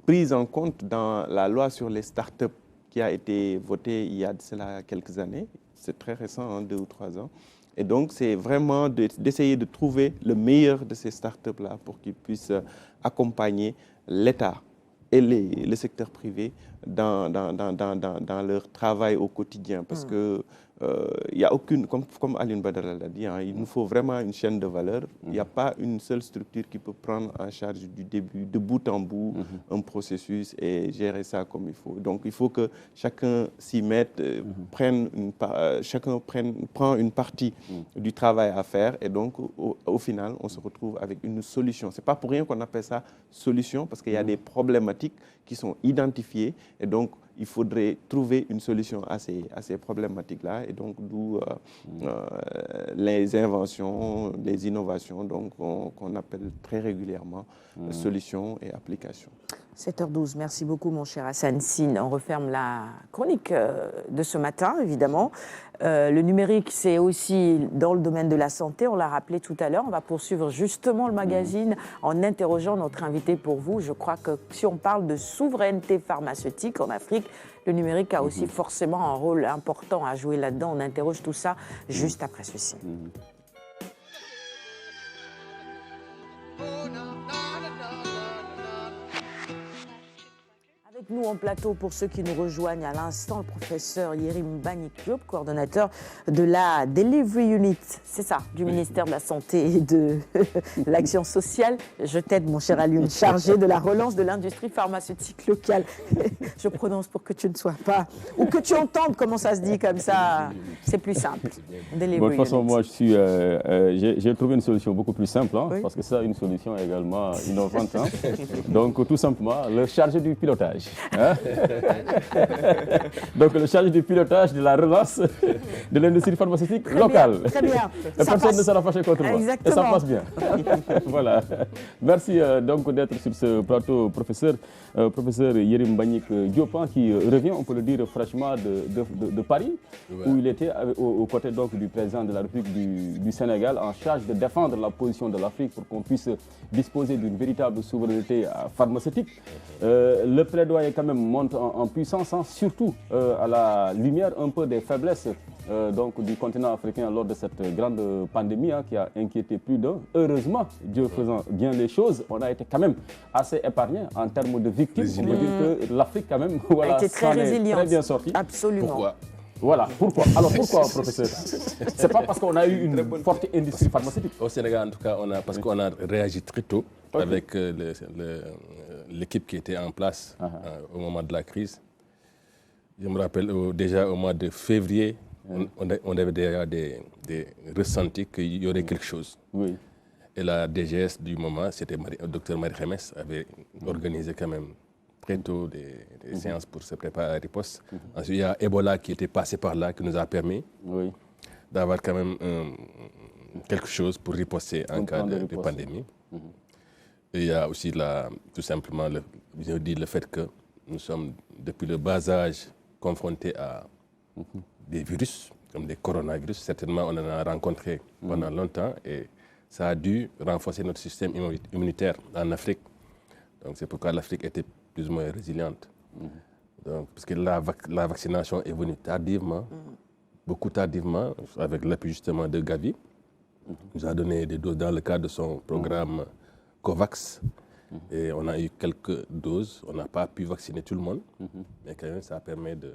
prise en compte dans la loi sur les startups qui a été votée il y a de cela quelques années. C'est très récent, 2 ou 3 ans. Et donc, c'est vraiment d'essayer de trouver le meilleur de ces startups-là pour qu'ils puissent accompagner l'État et le secteur privé dans leur travail au quotidien. Parce que il n'y a aucune, comme Alioune Badara l'a dit, il nous faut vraiment une chaîne de valeur. Il n'y a pas une seule structure qui peut prendre en charge du début, de bout en bout, un processus et gérer ça comme il faut. Donc il faut que chacun s'y mette, chacun prend une partie du travail à faire et donc au final, on se retrouve avec une solution. Ce n'est pas pour rien qu'on appelle ça solution, parce qu'il y a des problématiques qui sont identifiées et donc il faudrait trouver une solution à ces problématiques-là. Et donc, d'où les inventions, les innovations qu'on appelle très régulièrement solutions et applications. 7h12, merci beaucoup mon cher Hassan Sine. On referme la chronique de ce matin, évidemment. Le numérique, c'est aussi dans le domaine de la santé, on l'a rappelé tout à l'heure. On va poursuivre justement le magazine en interrogeant notre invité pour vous. Je crois que si on parle de souveraineté pharmaceutique en Afrique, le numérique a aussi forcément un rôle important à jouer là-dedans. On interroge tout ça juste après ceci. Nous en plateau, pour ceux qui nous rejoignent à l'instant, le professeur Yerim Mbagnick Diop, coordonnateur de la Delivery Unit, c'est ça, du ministère de la Santé et de l'Action sociale. Je t'aide, mon cher Alioune, chargé de la relance de l'industrie pharmaceutique locale. Je prononce pour que tu ne sois pas, ou que tu entendes comment ça se dit comme ça, c'est plus simple. Delivery Bon, de toute façon, Unit. moi, j'ai trouvé une solution beaucoup plus simple, hein, Oui. parce que ça, une solution également innovante. Hein. Donc, tout simplement, le chargé du pilotage. Hein. Donc, le chargé du pilotage de la relance de l'industrie pharmaceutique locale. Très bien. Et Ça personne passe. ne sera fâché contre moi. Exactement. Et ça passe bien. Voilà. Merci donc d'être sur ce plateau, professeur Yerim Mbagnick Diop, hein, qui revient, on peut le dire franchement, de Paris, Ouais. où il était aux côtés donc, du président de la République du Sénégal, en charge de défendre la position de l'Afrique pour qu'on puisse disposer d'une véritable souveraineté pharmaceutique. Le plaidoyer quand même monte en puissance, hein, surtout à la lumière un peu des faiblesses donc, du continent africain lors de cette grande pandémie, hein, qui a inquiété plus d'un. Heureusement, Dieu faisant bien les choses, on a été quand même assez épargné en termes de victimes. On peut dire que l'Afrique quand même voilà, A été très s'en est résiliente. très bien sortie. Absolument. Pourquoi? Voilà, pourquoi? Alors pourquoi, professeur? C'est pas parce qu'on a eu une forte industrie pharmaceutique. Au Sénégal, en tout cas, parce qu'on a réagi très tôt avec l'équipe qui était en place au moment de la crise. Je me rappelle déjà au mois de février, on avait déjà des ressentis qu'il y aurait quelque chose. Oui. Et la DGS du moment, c'était le docteur Marie Khémé, avait organisé quand même très tôt des séances pour se préparer à la riposte. Ensuite, il y a Ebola qui était passé par là, qui nous a permis d'avoir quand même quelque chose pour riposter en cas de pandémie. Et il y a aussi tout simplement le fait que nous sommes depuis le bas âge confrontés à des virus, comme des coronavirus. Certainement, on en a rencontré pendant longtemps et ça a dû renforcer notre système immunitaire en Afrique. Donc c'est pourquoi l'Afrique était plus ou moins résiliente. Donc, parce que la vaccination est venue tardivement, beaucoup tardivement, avec l'appui justement de Gavi. Il nous a donné des doses dans le cadre de son programme COVAX. Et on a eu quelques doses. On n'a pas pu vacciner tout le monde, mais quand même, ça permet de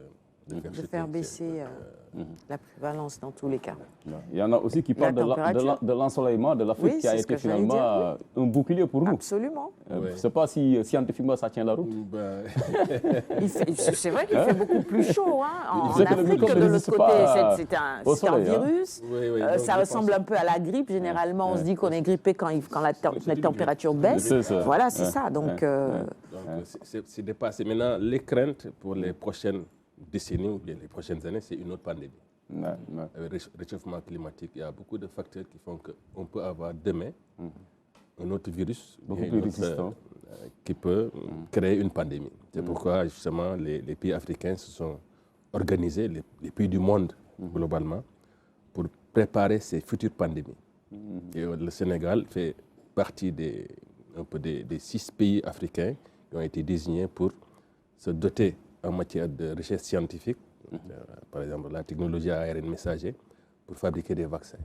faire baisser la prévalence dans tous les cas. Il y en a aussi qui parlent de l'ensoleillement de l'Afrique, Oui, qui a c'est ce été que j'allais finalement dire, un bouclier pour nous. Absolument. Je ne sais pas si scientifiquement ça tient la route. C'est vrai qu'il fait beaucoup plus chaud en C'est que le Afrique microbe que de n'existe l'autre côté. pas C'est un au soleil, virus. donc Ça je ressemble un peu à la grippe. Généralement, on se dit qu'on est grippé quand la température baisse. C'est ça. Voilà, c'est ça. Donc, c'est dépassé. Maintenant, les craintes pour les prochaines décennies ou bien les prochaines années, c'est une autre pandémie. Avec le réchauffement climatique, il y a beaucoup de facteurs qui font qu'on peut avoir demain un autre virus beaucoup plus résistant qui peut créer une pandémie. C'est pourquoi justement les pays africains se sont organisés, les pays du monde globalement, pour préparer ces futures pandémies. Et le Sénégal fait partie des 6 pays africains qui ont été désignés pour se doter en matière de recherche scientifique, par exemple la technologie ARN messager, pour fabriquer des vaccins,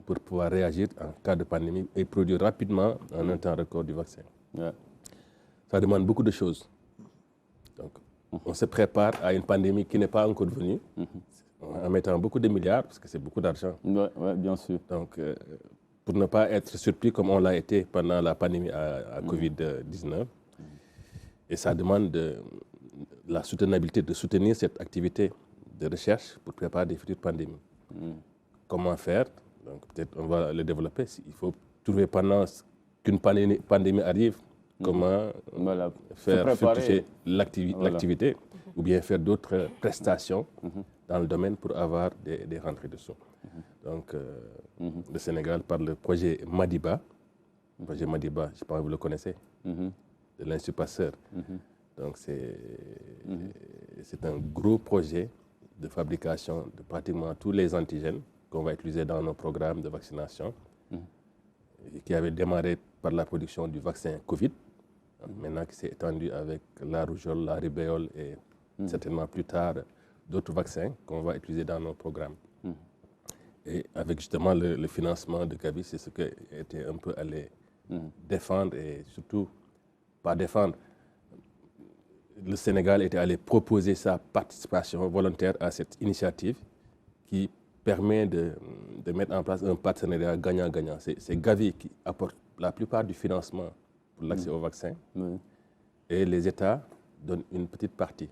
pour pouvoir réagir en cas de pandémie et produire rapidement en un temps record du vaccin. Ça demande beaucoup de choses. Donc, on se prépare à une pandémie qui n'est pas encore venue, en mettant beaucoup de milliards, parce que c'est beaucoup d'argent. Oui, bien sûr. Donc, pour ne pas être surpris comme on l'a été pendant la pandémie à Covid-19. Et ça demande la soutenabilité, de soutenir cette activité de recherche pour préparer des futures pandémies. Comment faire? Donc, peut-être on va le développer. Il faut trouver pendant qu'une pandémie arrive, comment faire fructifier l'activité ou bien faire d'autres prestations dans le domaine pour avoir des rentrées de sous. Donc, le Sénégal, par le projet Madiba, je ne sais pas si vous le connaissez, de l'Institut Pasteur. Donc, c'est un gros projet de fabrication de pratiquement tous les antigènes qu'on va utiliser dans nos programmes de vaccination, et qui avait démarré par la production du vaccin Covid, maintenant qui s'est étendu avec la rougeole, la rubéole et certainement plus tard d'autres vaccins qu'on va utiliser dans nos programmes. Et avec justement le financement de Gavi, c'est ce qui était un peu allé défendre et surtout, pas défendre, le Sénégal était allé proposer sa participation volontaire à cette initiative qui permet de mettre en place un partenariat gagnant-gagnant. C'est Gavi qui apporte la plupart du financement pour l'accès au vaccin et les États donnent une petite partie.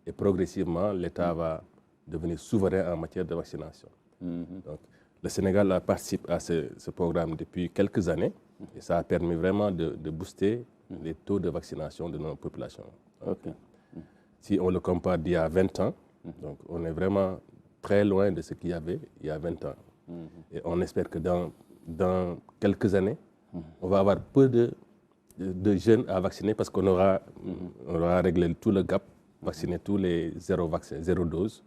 Et progressivement, l'État va devenir souverain en matière de vaccination. Donc, le Sénégal participe à ce programme depuis quelques années et ça a permis vraiment de booster les taux de vaccination de nos populations. Donc, si on le compare d'il y a 20 ans, donc on est vraiment très loin de ce qu'il y avait il y a 20 ans. Et on espère que dans quelques années, on va avoir peu de jeunes à vacciner parce qu'on aura réglé tout le gap, vacciner tous les zéro dose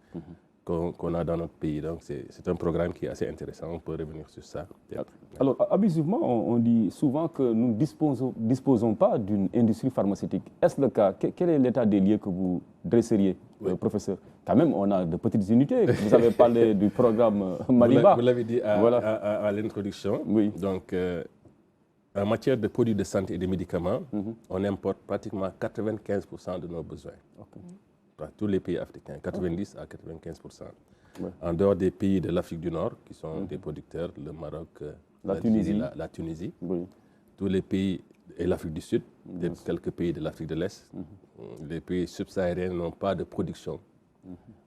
qu'on a dans notre pays. Donc c'est un programme qui est assez intéressant, on peut revenir sur ça. Alors, abusivement, on dit souvent que nous ne disposons pas d'une industrie pharmaceutique. Est-ce le cas? Quel est l'état des lieux que vous dresseriez, professeur? Quand même, on a de petites unités. Vous avez parlé du programme Maliba. Vous l'avez dit à l'introduction. Oui. Donc, en matière de produits de santé et de médicaments, on importe pratiquement 95% de nos besoins. Dans tous les pays africains, 90 à 95%. En dehors des pays de l'Afrique du Nord, qui sont des producteurs, le Maroc, la Tunisie, tous les pays, et l'Afrique du Sud, quelques pays de l'Afrique de l'Est, les pays subsahariens n'ont pas de production.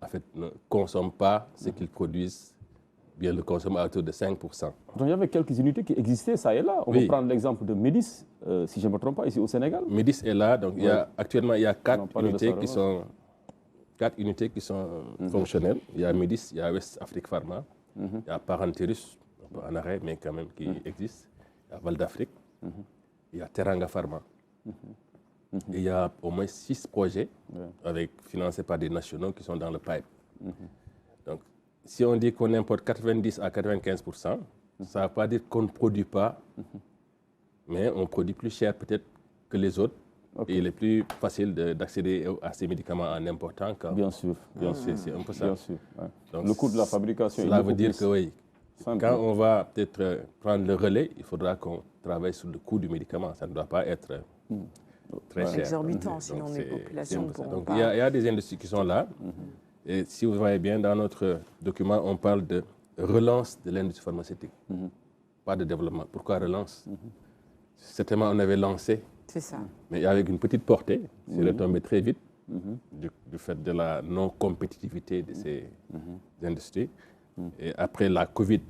En fait, ne consomment pas ce qu'ils produisent, bien le consomment à hauteur de 5%. Donc il y avait quelques unités qui existaient, ça et là. On peut prendre l'exemple de Médis, si je ne me trompe pas, ici au Sénégal. Médis est là, donc actuellement il y a 4 unités qui sont fonctionnelles. Il y a Médis, il y a West Afrique Pharma, il y a Parenterus, en arrêt, mais quand même qui existe. Il y a Val d'Afrique, il y a Teranga Pharma. Et il y a au moins 6 projets financés par des nationaux qui sont dans le pipe. Donc, si on dit qu'on importe 90 à 95%, ça ne veut pas dire qu'on ne produit pas, mais on produit plus cher peut-être que les autres. Et il est plus facile d'accéder à ces médicaments en important. Bien sûr, c'est un peu ça. Bien sûr, donc, le coût de la fabrication cela veut dire que oui, quand on va peut-être prendre le relais, il faudra qu'on travaille sur le coût du médicament. Ça ne doit pas être très cher. Exorbitant, sinon les populations ne pourront pas. Donc il y a des industries qui sont là. Et si vous voyez bien, dans notre document, on parle de relance de l'industrie pharmaceutique, pas de développement. Pourquoi relance? Certainement, on avait lancé. C'est ça. Mais avec une petite portée, c'est retombé très vite du fait de la non-compétitivité de ces industries. Et après la Covid,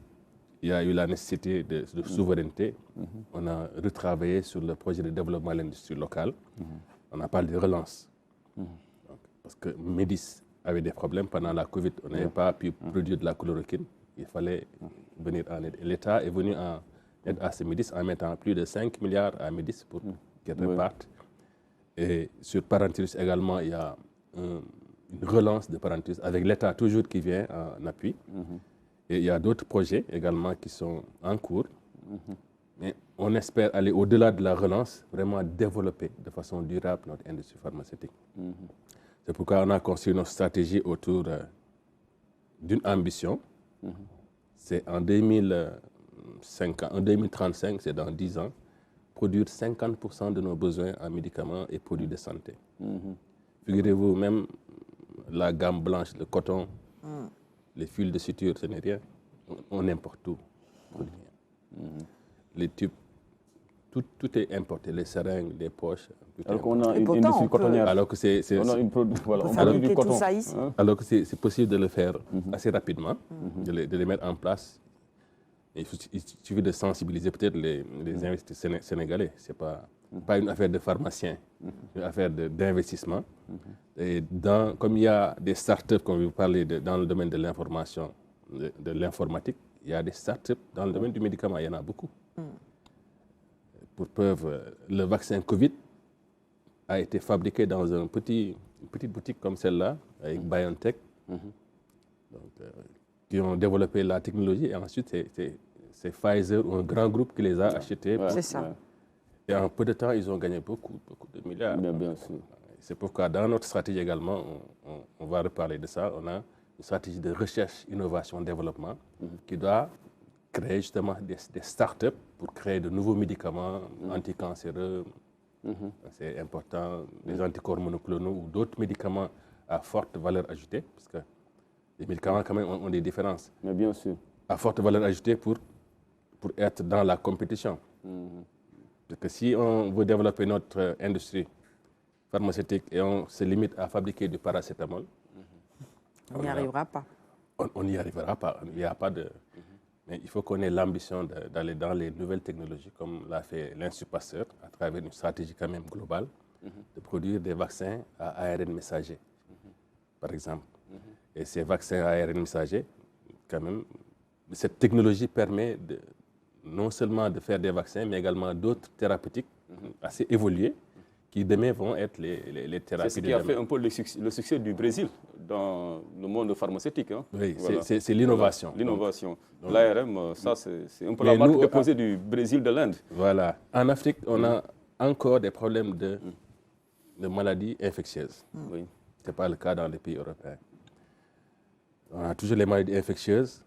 il y a eu la nécessité de souveraineté. On a retravaillé sur le projet de développement de l'industrie locale. On a parlé de relance. Donc, parce que Médis avait des problèmes pendant la Covid. On n'avait pas pu produire de la chloroquine. Il fallait venir en aide. L'État est venu en aide à ces Médis en mettant plus de 5 milliards à Médis pour qu'elle reparte. Et sur Parenterus également, il y a une relance de Parenterus avec l'État toujours qui vient en appui. Et il y a d'autres projets également qui sont en cours. Mais on espère aller au-delà de la relance, vraiment développer de façon durable notre industrie pharmaceutique. C'est pourquoi on a construit notre stratégie autour d'une ambition. C'est en 2035, c'est dans 10 ans, produire 50% de nos besoins en médicaments et produits de santé. Figurez-vous, même la gamme blanche, le coton, les fils de suture, ce n'est rien. On importe tout. Les tubes, tout est importé, les seringues, les poches. Alors qu'on a une industrie cotonnière. Alors que c'est possible de le faire assez rapidement, de les mettre en place. Il suffit de sensibiliser peut-être les investisseurs sénégalais. Ce n'est pas une affaire de pharmacien, c'est une affaire d'investissement. Et comme il y a des startups, comme vous parlez, dans le domaine de l'information, de l'informatique, il y a des startups dans le domaine du médicament, il y en a beaucoup. Pour preuve, le vaccin Covid a été fabriqué dans une petite boutique comme celle-là, avec BioNTech, qui ont développé la technologie. Et ensuite, c'est Pfizer, un grand groupe qui les a achetés. C'est ça. Et en peu de temps, ils ont gagné beaucoup de milliards. Bien sûr. C'est pourquoi dans notre stratégie également, on va reparler de ça, on a une stratégie de recherche, innovation, développement qui doit créer justement des start-up pour créer de nouveaux médicaments anticancéreux, C'est important, les anticorps monoclonaux ou d'autres médicaments à forte valeur ajoutée, parce que les médicaments quand même ont des différences. Mais bien sûr. À forte valeur ajoutée pour être dans la compétition. Parce que si on veut développer notre industrie pharmaceutique et on se limite à fabriquer du paracétamol, on n'y arrivera pas. On n'y arrivera pas. Il n'y a pas de... Mais il faut qu'on ait l'ambition d'aller dans les nouvelles technologies, comme l'a fait l'Institut Pasteur, à travers une stratégie quand même globale, de produire des vaccins à ARN messager, par exemple. Et ces vaccins à ARN messager, quand même, cette technologie permet non seulement de faire des vaccins, mais également d'autres thérapeutiques assez évoluées, qui demain vont être les thérapies. C'est ce qui a fait un peu le succès du Brésil dans le monde pharmaceutique. Hein. Oui, voilà. C'est l'innovation. Voilà, l'innovation. L'ARM, ça c'est un peu la marque déposée du Brésil, de l'Inde. Voilà. En Afrique, on a encore des problèmes de maladies infectieuses. Oui. Ce n'est pas le cas dans les pays européens. On a toujours les maladies infectieuses,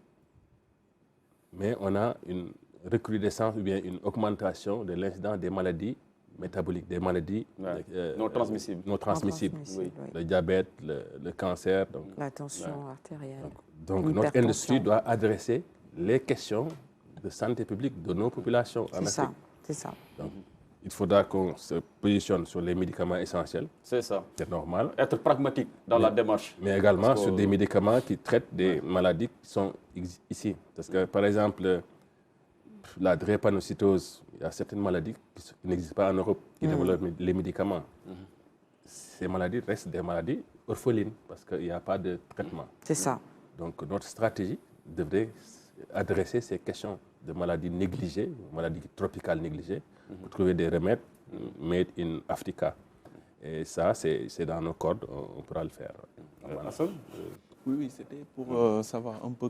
mais on a une recrudescence ou bien une augmentation de l'incidence des maladies métaboliques, des maladies non transmissibles. Non transmissibles. Oui. Le diabète, le cancer. La tension artérielle. Donc notre industrie doit adresser les questions de santé publique de nos populations en Afrique. C'est ça. Donc, il faudra qu'on se positionne sur les médicaments essentiels. C'est ça. C'est normal. Être pragmatique dans la démarche. Mais également sur des médicaments qui traitent des maladies qui sont ici. Parce que, par exemple, la drépanocytose, il y a certaines maladies qui n'existent pas en Europe, qui développent les médicaments. Ces maladies restent des maladies orphelines parce qu'il n'y a pas de traitement. C'est ça. Donc notre stratégie devrait adresser ces questions de maladies négligées, maladies tropicales négligées, pour trouver des remèdes made in Africa. Et ça, c'est dans nos cordes, on pourra le faire. Voilà. Oui, c'était pour savoir un peu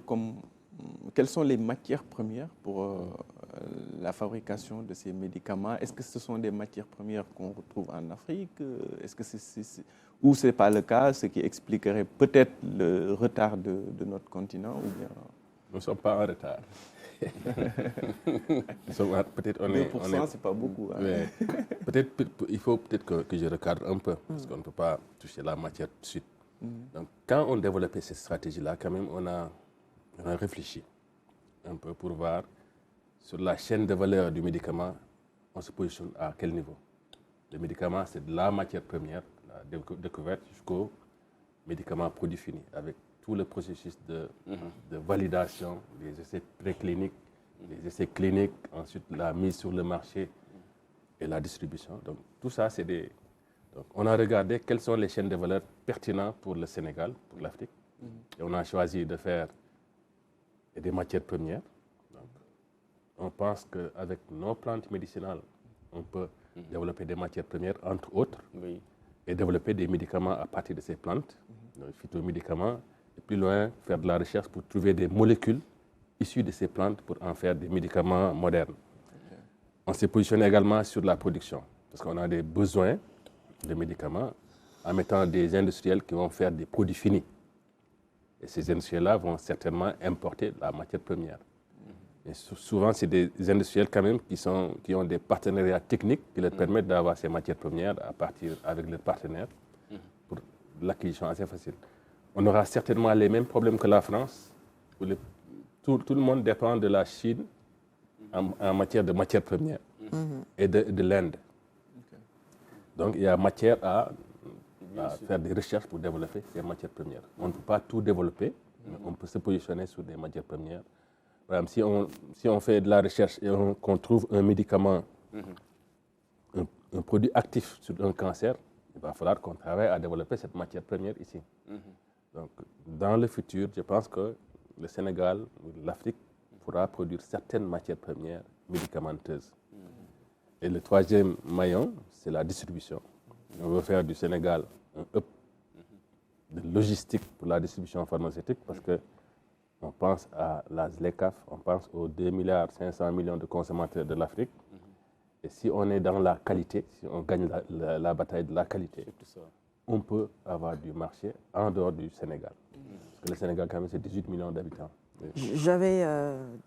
quelles sont les matières premières pour la fabrication de ces médicaments. Est-ce que ce sont des matières premières qu'on retrouve en Afrique? Est-ce que ou ce n'est pas le cas, ce qui expliquerait peut-être le retard de notre continent ou bien... Nous ne sommes pas en retard. Peut-être 2%, c'est pas beaucoup. Hein. Ouais. Il faut peut-être que je recadre un peu, parce qu'on ne peut pas toucher la matière tout de suite. Donc, quand on développait cette stratégie-là, quand même, on a réfléchi un peu pour voir sur la chaîne de valeur du médicament, on se positionne à quel niveau. Le médicament, c'est de la matière première, la découverte, jusqu'au médicament produit fini, avec tout le processus de validation, les essais précliniques, les essais cliniques, ensuite la mise sur le marché et la distribution. Donc tout ça, c'est des... Donc, on a regardé quelles sont les chaînes de valeur pertinentes pour le Sénégal, pour l'Afrique. Et on a choisi de faire des matières premières. Donc, on pense qu'avec nos plantes médicinales, on peut développer des matières premières, entre autres, et développer des médicaments à partir de ces plantes, les phytomédicaments, et plus loin, faire de la recherche pour trouver des molécules issues de ces plantes pour en faire des médicaments modernes. On s'est positionné également sur la production, parce qu'on a des besoins de médicaments en mettant des industriels qui vont faire des produits finis. Et ces industriels-là vont certainement importer la matière première. Et souvent, c'est des industriels quand même qui ont des partenariats techniques qui leur permettent d'avoir ces matières premières à partir avec leurs partenaires pour l'acquisition assez facile. On aura certainement les mêmes problèmes que la France, où tout le monde dépend de la Chine en matière de matières premières et de l'Inde. Donc, il y a matière à faire des recherches pour développer ces matières premières. On ne peut pas tout développer, mais on peut se positionner sur des matières premières. Par exemple, si on fait de la recherche et qu'on trouve un médicament, un produit actif sur un cancer, il va falloir qu'on travaille à développer cette matière première ici. Donc, dans le futur, je pense que le Sénégal ou l'Afrique pourra produire certaines matières premières médicamenteuses. Et le troisième maillon, c'est la distribution. On veut faire du Sénégal un hub de logistique pour la distribution pharmaceutique parce qu'on pense à la ZLECAf, on pense aux 2,5 milliards de consommateurs de l'Afrique. Et si on est dans la qualité, si on gagne la bataille de la qualité, on peut avoir du marché en dehors du Sénégal. Parce que le Sénégal, quand même, c'est 18 millions d'habitants. J'avais,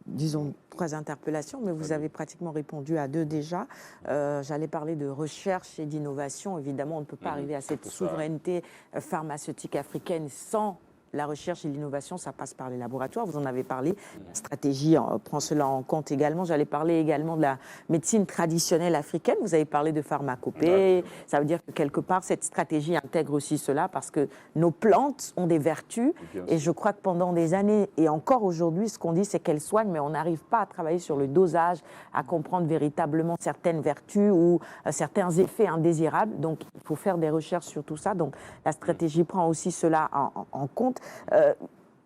disons, 3 interpellations, mais vous avez pratiquement répondu à 2 déjà. J'allais parler de recherche et d'innovation. Évidemment, on ne peut pas arriver à cette souveraineté pharmaceutique africaine sans la recherche et l'innovation, ça passe par les laboratoires. Vous en avez parlé. La stratégie prend cela en compte également. J'allais parler également de la médecine traditionnelle africaine. Vous avez parlé de pharmacopée. Ça veut dire que quelque part, cette stratégie intègre aussi cela parce que nos plantes ont des vertus. Et je crois que pendant des années, et encore aujourd'hui, ce qu'on dit, c'est qu'elles soignent, mais on n'arrive pas à travailler sur le dosage, à comprendre véritablement certaines vertus ou certains effets indésirables. Donc, il faut faire des recherches sur tout ça. Donc, la stratégie prend aussi cela en compte.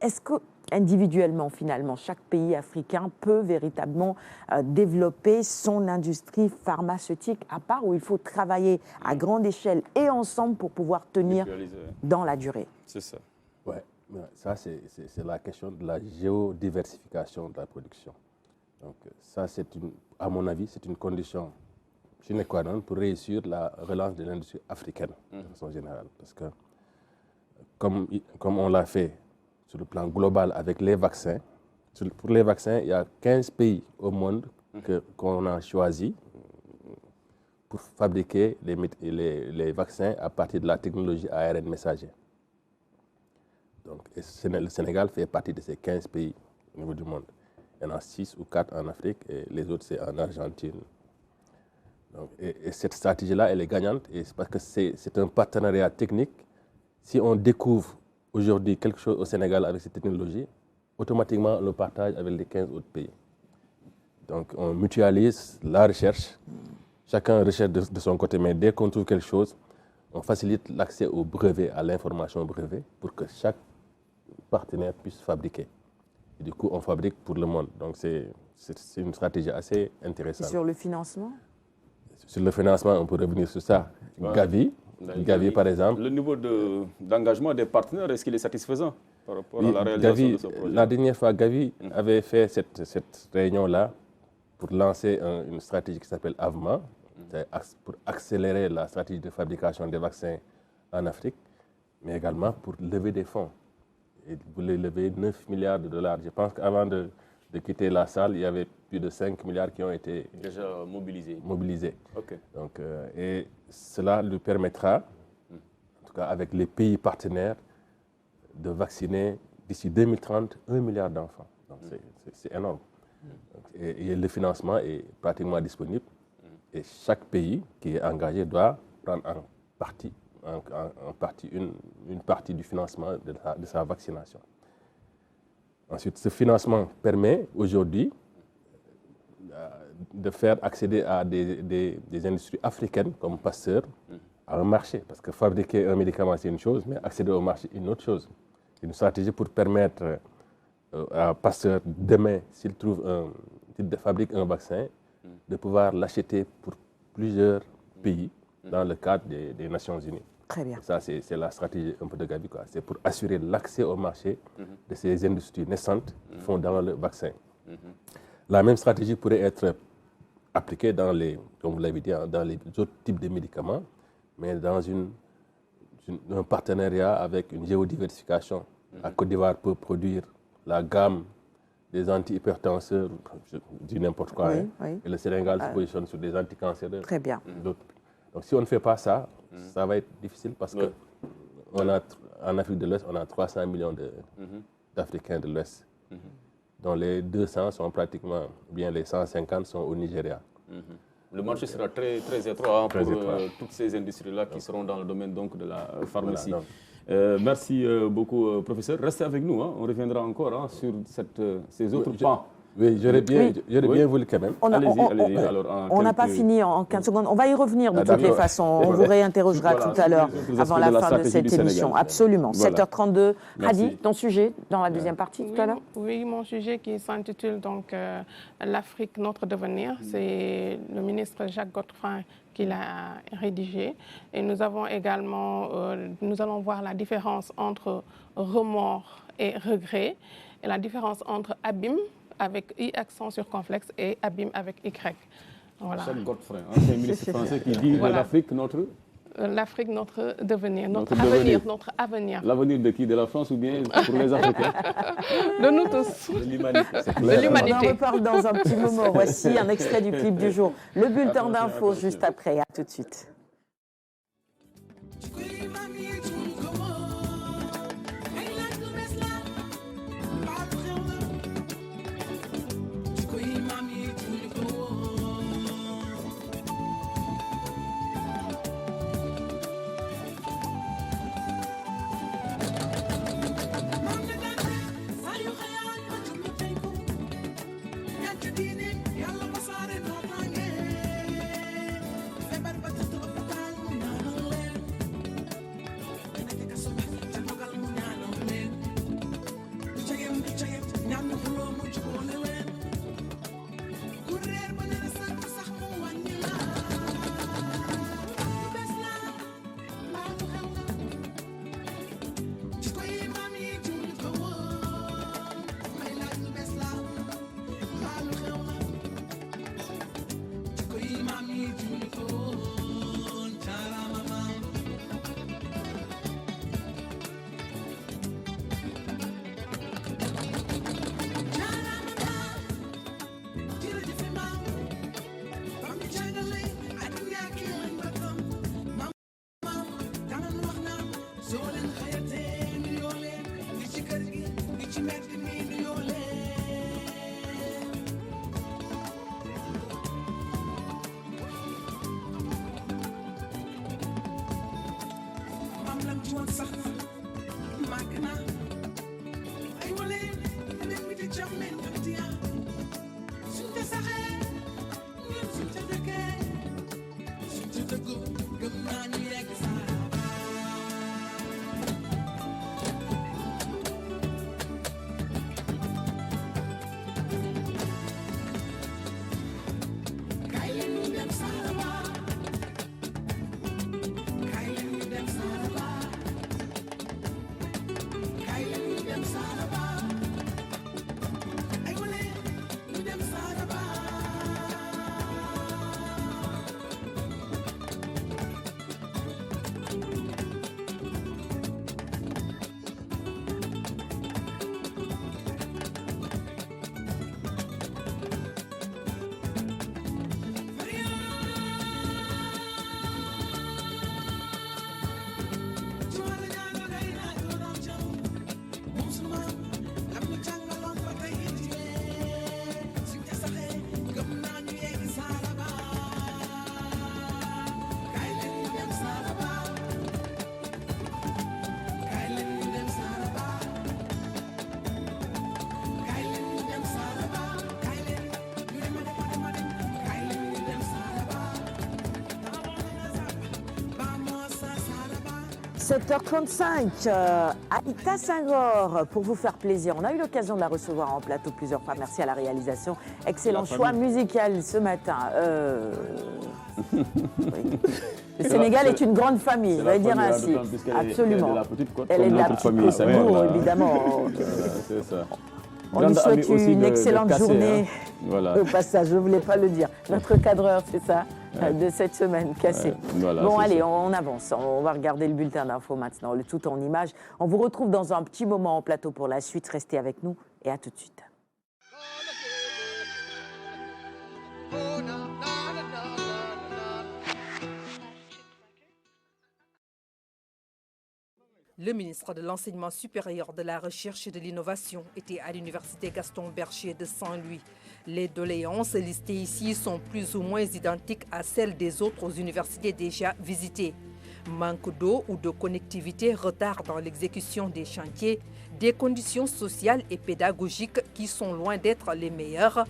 Est-ce que individuellement, finalement, chaque pays africain peut véritablement développer son industrie pharmaceutique à part, où il faut travailler à grande échelle et ensemble pour pouvoir tenir dans la durée? C'est ça. Ouais, ça c'est la question de la géodiversification de la production. Donc ça, à mon avis, c'est une condition sine qua non pour réussir la relance de l'industrie africaine de façon générale. Parce que comme on l'a fait sur le plan global avec les vaccins, pour les vaccins, il y a 15 pays au monde qu'on a choisi pour fabriquer les vaccins à partir de la technologie ARN messager. Donc, le Sénégal fait partie de ces 15 pays au niveau du monde. Il y en a 6 ou 4 en Afrique et les autres, c'est en Argentine. Donc, et cette stratégie-là, elle est gagnante et c'est parce que c'est un partenariat technique. Si on découvre aujourd'hui quelque chose au Sénégal avec cette technologie, automatiquement on le partage avec les 15 autres pays. Donc on mutualise la recherche, chacun recherche de son côté, mais dès qu'on trouve quelque chose, on facilite l'accès au brevet, à l'information brevet, pour que chaque partenaire puisse fabriquer. Et du coup, on fabrique pour le monde. Donc c'est une stratégie assez intéressante. Et sur le financement? Sur le financement, on peut revenir sur ça. Ouais. Gavi, par exemple. Le niveau d'engagement des partenaires, est-ce qu'il est satisfaisant par rapport à la réalisation de ce projet? La dernière fois, Gavi avait fait cette réunion-là pour lancer une stratégie qui s'appelle AVMA, pour accélérer la stratégie de fabrication des vaccins en Afrique, mais également pour lever des fonds. Et vous voulez lever 9 milliards de dollars. Je pense qu'avant de quitter la salle, il y avait plus de 5 milliards qui ont été déjà mobilisés. Okay. Donc, et cela lui permettra, en tout cas avec les pays partenaires, de vacciner d'ici 2030 1 milliard d'enfants. Donc c'est énorme. Donc, et le financement est pratiquement disponible. Et chaque pays qui est engagé doit prendre une partie du financement de sa vaccination. Ensuite, ce financement permet aujourd'hui de faire accéder à des industries africaines comme Pasteur à un marché. Parce que fabriquer un médicament, c'est une chose, mais accéder au marché, une autre chose. C'est une stratégie pour permettre à Pasteur, demain, s'il fabrique un vaccin, de pouvoir l'acheter pour plusieurs pays dans le cadre des Nations Unies. Très bien. Ça, c'est la stratégie un peu de Gavi. C'est pour assurer l'accès au marché de ces industries naissantes qui font dans le vaccin. La même stratégie pourrait être appliquée comme vous l'avez dit, dans les autres types de médicaments, mais dans un partenariat avec une géodiversification. La Côte d'Ivoire peut produire la gamme des antihypertenseurs, je dis n'importe quoi, et le Sénégal se positionne sur des anticancéreux. Très bien. Donc si on ne fait pas ça, ça va être difficile parce que en Afrique de l'Ouest, on a 300 millions d'Africains de l'Ouest, dont les 200 sont pratiquement, bien les 150 sont au Nigeria. Le marché sera très, très étroit pour toutes ces industries-là qui seront dans le domaine donc, de la pharmacie. Voilà, merci beaucoup, professeur. Restez avec nous, on reviendra encore sur ces autres pans. Oui, j'aurais bien voulu quand même. Allez-y. On n'a pas fini en 15 secondes. On va y revenir de toutes les façons. On vous réinterrogera tout à l'heure avant la fin de cette émission. Absolument. 7h32. Hadi, ton sujet dans la deuxième partie tout à l'heure? Oui, mon sujet qui s'intitule donc l'Afrique, notre devenir. C'est le ministre Jacques Godefroy qui l'a rédigé. Et nous avons également, nous allons voir la différence entre remords et regrets et la différence entre abîme avec I accent circonflexe et abîme avec Y. Voilà. Jacques Godefroy, ancien ministre français qui dit de l'Afrique notre L'Afrique, notre devenir, notre avenir, notre avenir. L'avenir de qui? De la France ou bien pour les Africains? De nous tous. De l'humanité. On en reparle dans un petit moment. Voici un extrait du clip du jour. Le bulletin d'infos juste après. À tout de suite. « 7h35, Aïta Senghor, pour vous faire plaisir. On a eu l'occasion de la recevoir en plateau plusieurs fois. Merci à la réalisation. Excellent choix musical ce matin. Oui. Le Sénégal est une grande famille, on va dire ainsi. Absolument. Elle est de la petite côte, évidemment. C'est ça. On lui souhaite une excellente journée. Voilà. Au passage, je ne voulais pas le dire. Notre cadreur, c'est ça, de cette semaine, Cassé. Voilà, bon, allez, on avance. On va regarder le bulletin d'info maintenant, le tout en images. On vous retrouve dans un petit moment en plateau pour la suite. Restez avec nous et à tout de suite. Le ministre de l'Enseignement supérieur, de la Recherche et de l'Innovation était à l'université Gaston Berger de Saint-Louis. Les doléances listées ici sont plus ou moins identiques à celles des autres universités déjà visitées. Manque d'eau ou de connectivité, retard dans l'exécution des chantiers, des conditions sociales et pédagogiques qui sont loin d'être les meilleures,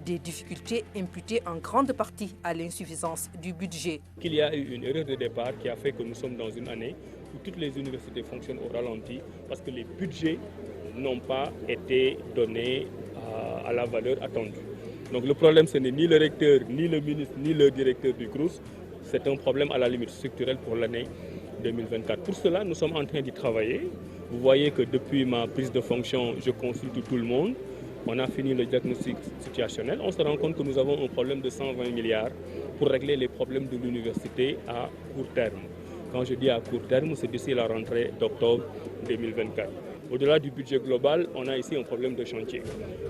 des difficultés imputées en grande partie à l'insuffisance du budget. Il y a eu une erreur de départ qui a fait que nous sommes dans une année où toutes les universités fonctionnent au ralenti parce que les budgets n'ont pas été donnés à la valeur attendue. Donc le problème, ce n'est ni le recteur, ni le ministre, ni le directeur du CROUS. C'est un problème à la limite structurel pour l'année 2024. Pour cela, nous sommes en train d'y travailler. Vous voyez que depuis ma prise de fonction, je consulte tout le monde. On a fini le diagnostic situationnel. On se rend compte que nous avons un problème de 120 milliards pour régler les problèmes de l'université à court terme. Quand je dis à court terme, c'est d'ici la rentrée d'octobre 2024. Au-delà du budget global, on a ici un problème de chantier.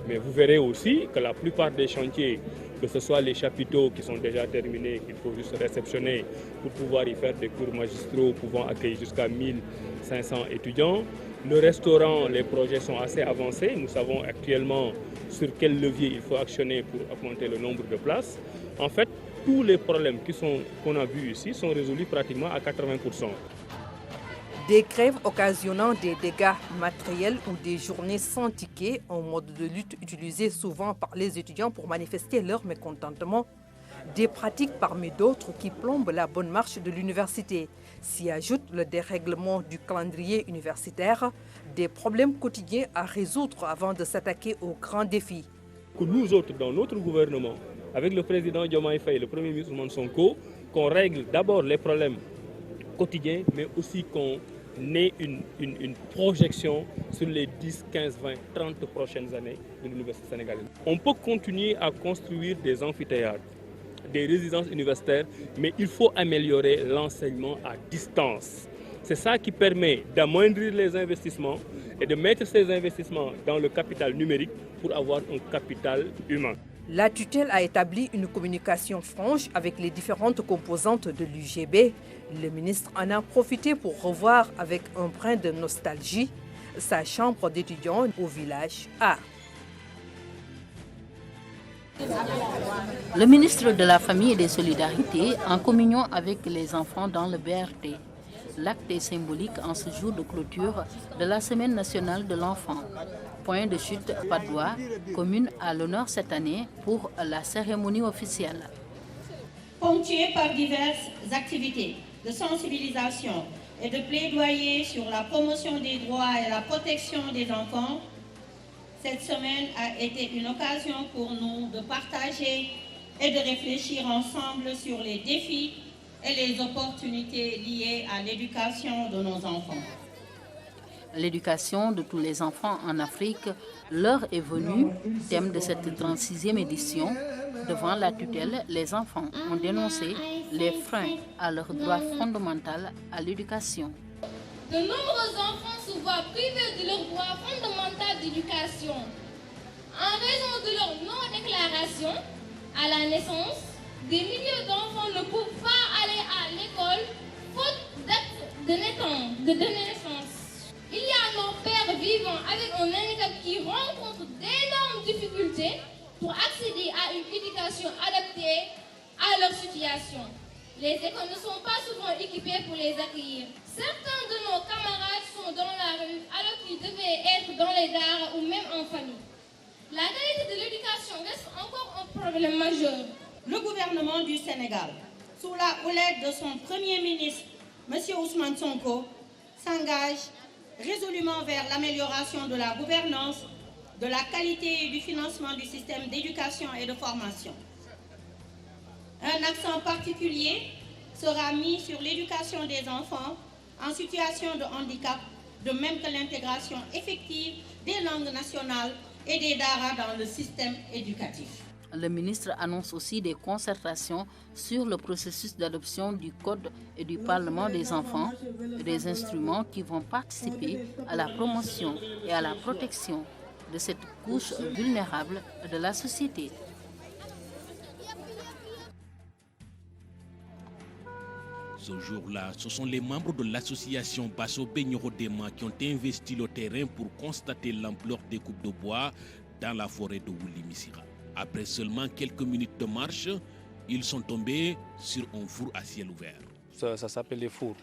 Mais vous verrez aussi que la plupart des chantiers, que ce soit les chapiteaux qui sont déjà terminés, qu'il faut juste réceptionner pour pouvoir y faire des cours magistraux pouvant accueillir jusqu'à 1500 étudiants. Le restaurant, les projets sont assez avancés. Nous savons actuellement sur quel levier il faut actionner pour augmenter le nombre de places. En fait, tous les problèmes qu'on a vus ici sont résolus pratiquement à 80%. Des grèves occasionnant des dégâts matériels ou des journées sans ticket, un mode de lutte utilisé souvent par les étudiants pour manifester leur mécontentement. Des pratiques parmi d'autres qui plombent la bonne marche de l'université. S'y ajoute le dérèglement du calendrier universitaire, des problèmes quotidiens à résoudre avant de s'attaquer aux grands défis. Que nous autres, dans notre gouvernement, avec le président Diomaye Faye et le premier ministre Ousmane Sonko, qu'on règle d'abord les problèmes quotidiens, mais aussi qu'on ait une projection sur les 10, 15, 20, 30 prochaines années de l'université sénégalaise. On peut continuer à construire des amphithéâtres, des résidences universitaires, mais il faut améliorer l'enseignement à distance. C'est ça qui permet d'amoindrir les investissements et de mettre ces investissements dans le capital numérique pour avoir un capital humain. La tutelle a établi une communication franche avec les différentes composantes de l'UGB. Le ministre en a profité pour revoir avec un brin de nostalgie sa chambre d'étudiants au village A. Le ministre de la Famille et des Solidarités en communion avec les enfants dans le BRT. L'acte est symbolique en ce jour de clôture de la Semaine nationale de l'enfant. Point de chute Padoua, commune à l'honneur cette année pour la cérémonie officielle. Ponctuée par diverses activités de sensibilisation et de plaidoyer sur la promotion des droits et la protection des enfants, cette semaine a été une occasion pour nous de partager et de réfléchir ensemble sur les défis et les opportunités liées à l'éducation de nos enfants. L'éducation de tous les enfants en Afrique, l'heure est venue, thème de cette 36e édition. Devant la tutelle, les enfants ont dénoncé les freins à leur droit fondamental à l'éducation. De nombreux enfants se voient privés de leur droit fondamental d'éducation. En raison de leur non-déclaration à la naissance, des milliers d'enfants ne peuvent pas aller à l'école faute d'acte de naissance. Il y a nos pères vivant avec un handicap qui rencontrent d'énormes difficultés pour accéder à une éducation adaptée à leur situation. Les écoles ne sont pas souvent équipées pour les accueillir. Certains de nos camarades sont dans la rue alors qu'ils devaient être dans les daara ou même en famille. La qualité de l'éducation reste encore un problème majeur. Le gouvernement du Sénégal, sous la houlette de son Premier ministre, M. Ousmane Sonko, s'engage résolument vers l'amélioration de la gouvernance, de la qualité et du financement du système d'éducation et de formation. Un accent particulier sera mis sur l'éducation des enfants en situation de handicap, de même que l'intégration effective des langues nationales et des daara dans le système éducatif. Le ministre annonce aussi des concertations sur le processus d'adoption du Code et du Parlement des enfants, des instruments qui vont participer à la promotion et à la protection de cette couche vulnérable de la société. Ce jour-là, ce sont les membres de l'association Basso Benyoro-Dema qui ont investi le terrain pour constater l'ampleur des coupes de bois dans la forêt de Woulimisira. Après seulement quelques minutes de marche, ils sont tombés sur un four à ciel ouvert. Ça s'appelle les fours.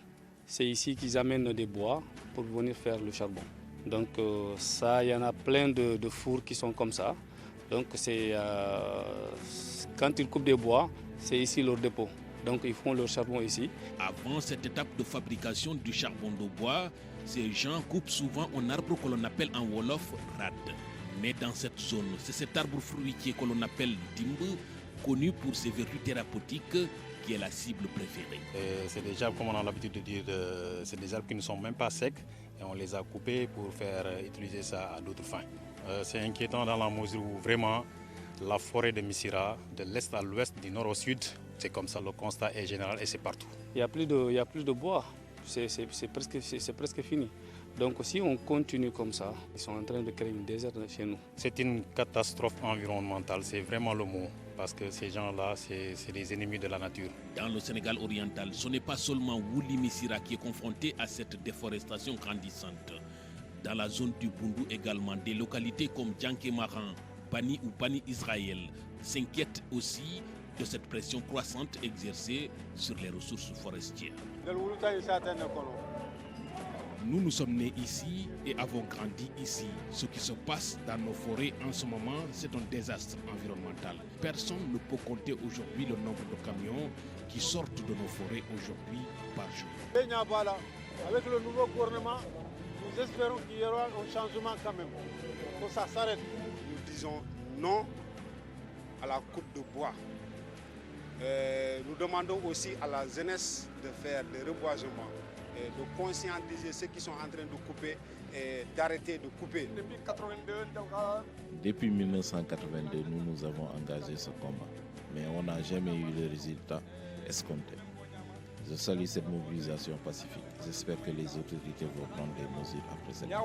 C'est ici qu'ils amènent des bois pour venir faire le charbon. Donc ça, il y en a plein de fours qui sont comme ça. Donc quand ils coupent des bois, c'est ici leur dépôt. Donc ils font leur charbon ici. Avant cette étape de fabrication du charbon de bois, ces gens coupent souvent un arbre que l'on appelle en Wolof rad. Mais dans cette zone, c'est cet arbre fruitier que l'on appelle dimbu, connu pour ses vertus thérapeutiques, qui est la cible préférée. C'est des arbres, comme on a l'habitude de dire, c'est des arbres qui ne sont même pas secs et on les a coupés pour faire utiliser ça à d'autres fins. C'est inquiétant dans la mesure où vraiment la forêt de Missira, de l'est à l'ouest, du nord au sud. C'est comme ça, le constat est général et c'est partout. Il n'y a plus de bois, c'est presque fini. Donc si on continue comme ça, ils sont en train de créer une désert chez nous. C'est une catastrophe environnementale, c'est vraiment le mot. Parce que ces gens-là, c'est des ennemis de la nature. Dans le Sénégal oriental, ce n'est pas seulement Wuli Missira qui est confronté à cette déforestation grandissante. Dans la zone du Boundou également, des localités comme Djanké-Maran, Bani ou Bani Israël s'inquiètent aussi de cette pression croissante exercée sur les ressources forestières. Nous sommes nés ici et avons grandi ici. Ce qui se passe dans nos forêts en ce moment, c'est un désastre environnemental. Personne ne peut compter aujourd'hui le nombre de camions qui sortent de nos forêts aujourd'hui par jour. Avec le nouveau gouvernement, nous espérons qu'il y aura un changement quand même. Il faut que ça s'arrête. Nous disons non à la coupe de bois. Nous demandons aussi à la jeunesse de faire des reboisements, de conscientiser ceux qui sont en train de couper et d'arrêter de couper. Depuis 1982, nous avons engagé ce combat, mais on n'a jamais eu le résultat escompté. Je salue cette mobilisation pacifique. J'espère que les autorités vont prendre des mesures après cette marche.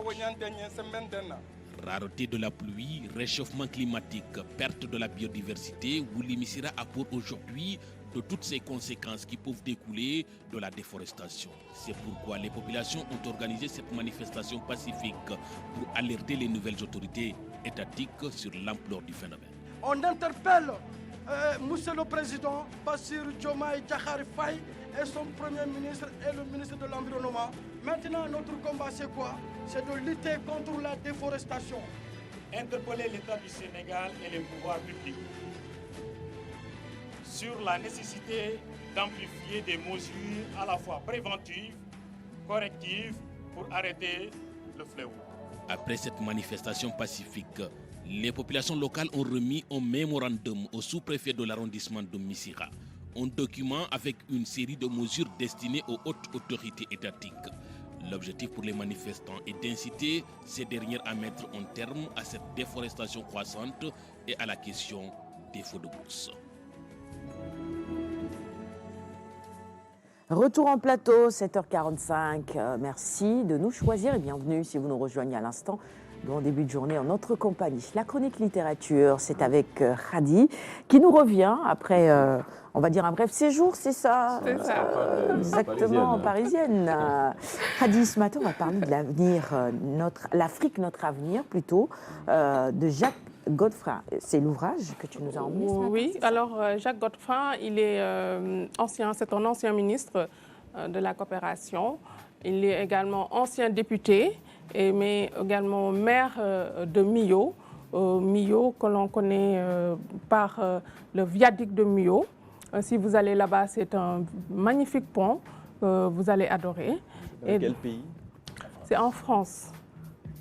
Rareté de la pluie, réchauffement climatique, perte de la biodiversité, Wuli Missira a pour aujourd'hui de toutes ces conséquences qui peuvent découler de la déforestation. C'est pourquoi les populations ont organisé cette manifestation pacifique pour alerter les nouvelles autorités étatiques sur l'ampleur du phénomène. On interpelle Monsieur le Président Bassirou Diomaye Diakhar Faye et son Premier ministre et le ministre de l'Environnement. Maintenant, notre combat, c'est quoi? C'est de lutter contre la déforestation. Interpeller l'État du Sénégal et les pouvoirs publics sur la nécessité d'amplifier des mesures à la fois préventives, correctives, pour arrêter le fléau. Après cette manifestation pacifique, les populations locales ont remis un mémorandum au sous-préfet de l'arrondissement de Missira. Un document avec une série de mesures destinées aux hautes autorités étatiques. L'objectif pour les manifestants est d'inciter ces dernières à mettre un terme à cette déforestation croissante et à la question des feux de brousse. Retour en plateau, 7h45. Merci de nous choisir et bienvenue si vous nous rejoignez à l'instant. Bon début de journée en notre compagnie. La chronique littérature, c'est avec Khady qui nous revient après, on va dire, un bref séjour, c'est ça? C'est ça. Exactement, parisienne. Khady, ce matin, on va parler de l'avenir, l'Afrique, notre avenir plutôt, de Jacques Godefroy. C'est l'ouvrage que tu nous as emmené ce matin? Oui, alors Jacques Godefroy, il est c'est un ancien ministre de la coopération. Il est également ancien député, mais également maire de Millau. Millau, que l'on connaît par le viaduc de Millau. Si vous allez là-bas, c'est un magnifique pont que vous allez adorer. Dans quel pays? C'est en France.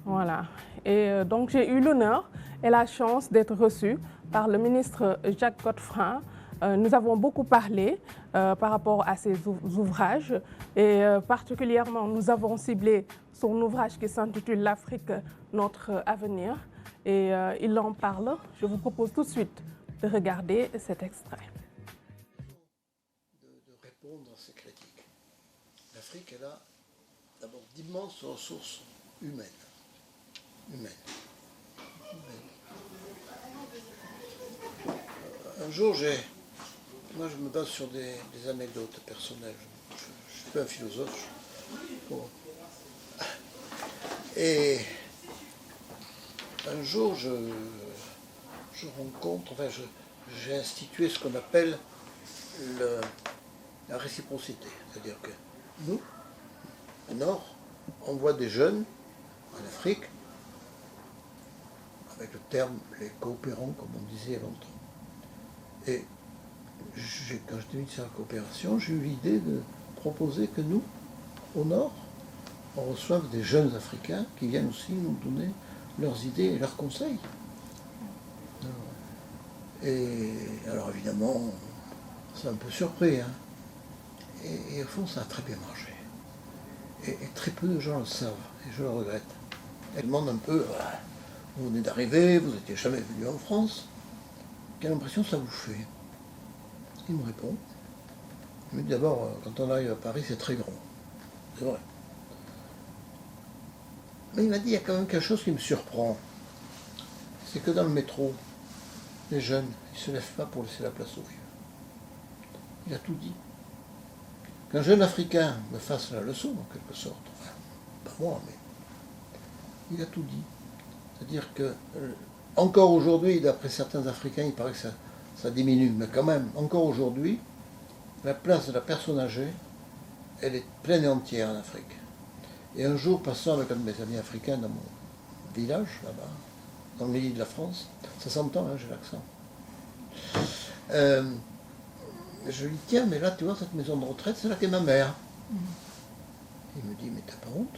Voilà. Et donc, j'ai eu l'honneur et la chance d'être reçue par le ministre Jacques Godefroy. Nous avons beaucoup parlé par rapport à ses ouvrages et particulièrement nous avons ciblé son ouvrage qui s'intitule L'Afrique, notre avenir et il en parle. Je vous propose tout de suite de regarder cet extrait. De répondre à ces critiques. L'Afrique, elle a d'abord d'immenses ressources humaines. Un jour, moi, je me base sur des anecdotes personnelles. Je ne suis pas un philosophe. Bon. Et un jour, je rencontre, j'ai institué ce qu'on appelle la réciprocité. C'est-à-dire que nous, au Nord, on voit des jeunes en Afrique, avec le terme les coopérants, comme on disait il y a longtemps. Et quand j'étais ministre de la coopération, j'ai eu l'idée de proposer que nous, au Nord, on reçoive des jeunes Africains qui viennent aussi nous donner leurs idées et leurs conseils. Et alors évidemment, c'est un peu surpris, hein. Et au fond, ça a très bien marché. Et très peu de gens le savent, et je le regrette. Elles demandent un peu, vous venez d'arriver, vous n'étiez jamais venu en France. quelle impression ça vous fait? Il me répond. Il me dit d'abord, quand on arrive à Paris, c'est très grand. C'est vrai. Mais il m'a dit, il y a quand même quelque chose qui me surprend. C'est que dans le métro, les jeunes, ils ne se lèvent pas pour laisser la place aux vieux. Il a tout dit. Qu'un jeune Africain me fasse la leçon, en quelque sorte, enfin, pas moi, mais il a tout dit. C'est-à-dire que, encore aujourd'hui, d'après certains Africains, il paraît que ça diminue, mais quand même, encore aujourd'hui, la place de la personne âgée, elle est pleine et entière en Afrique. Et un jour, passant avec un de mes amis africains dans mon village, là-bas, dans le milieu de la France, ça s'entend, hein, j'ai l'accent. Je lui dis, tiens, mais là, tu vois, cette maison de retraite, c'est là qu'est ma mère. Il me dit, mais t'as pas honte?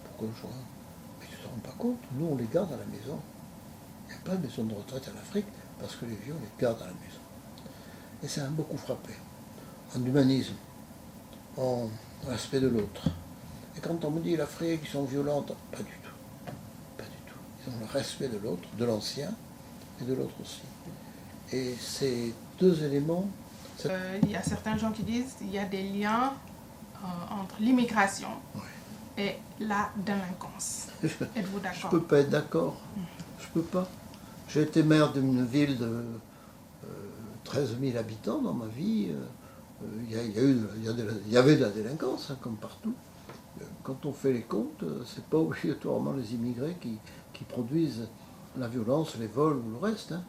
Pourquoi je vois? Mais tu te rends pas compte, nous, on les garde à la maison. Il n'y a pas de maison de retraite en Afrique, parce que les vieux, on les garde à la maison. Et ça m'a beaucoup frappé. En humanisme, en respect de l'autre. Et quand on me dit l'Afrique, ils sont violentes, pas du tout. Pas du tout. Ils ont le respect de l'autre, de l'ancien, et de l'autre aussi. Et ces deux éléments... Il y a certains gens qui disent qu'il y a des liens entre l'immigration et la délinquance. Êtes-vous d'accord? Je ne peux pas être d'accord. Je ne peux pas. J'ai été maire d'une ville de 13 000 habitants dans ma vie. Il y avait de la délinquance, hein, comme partout. Quand on fait les comptes, ce n'est pas obligatoirement les immigrés qui produisent la violence, les vols ou le reste. Hein.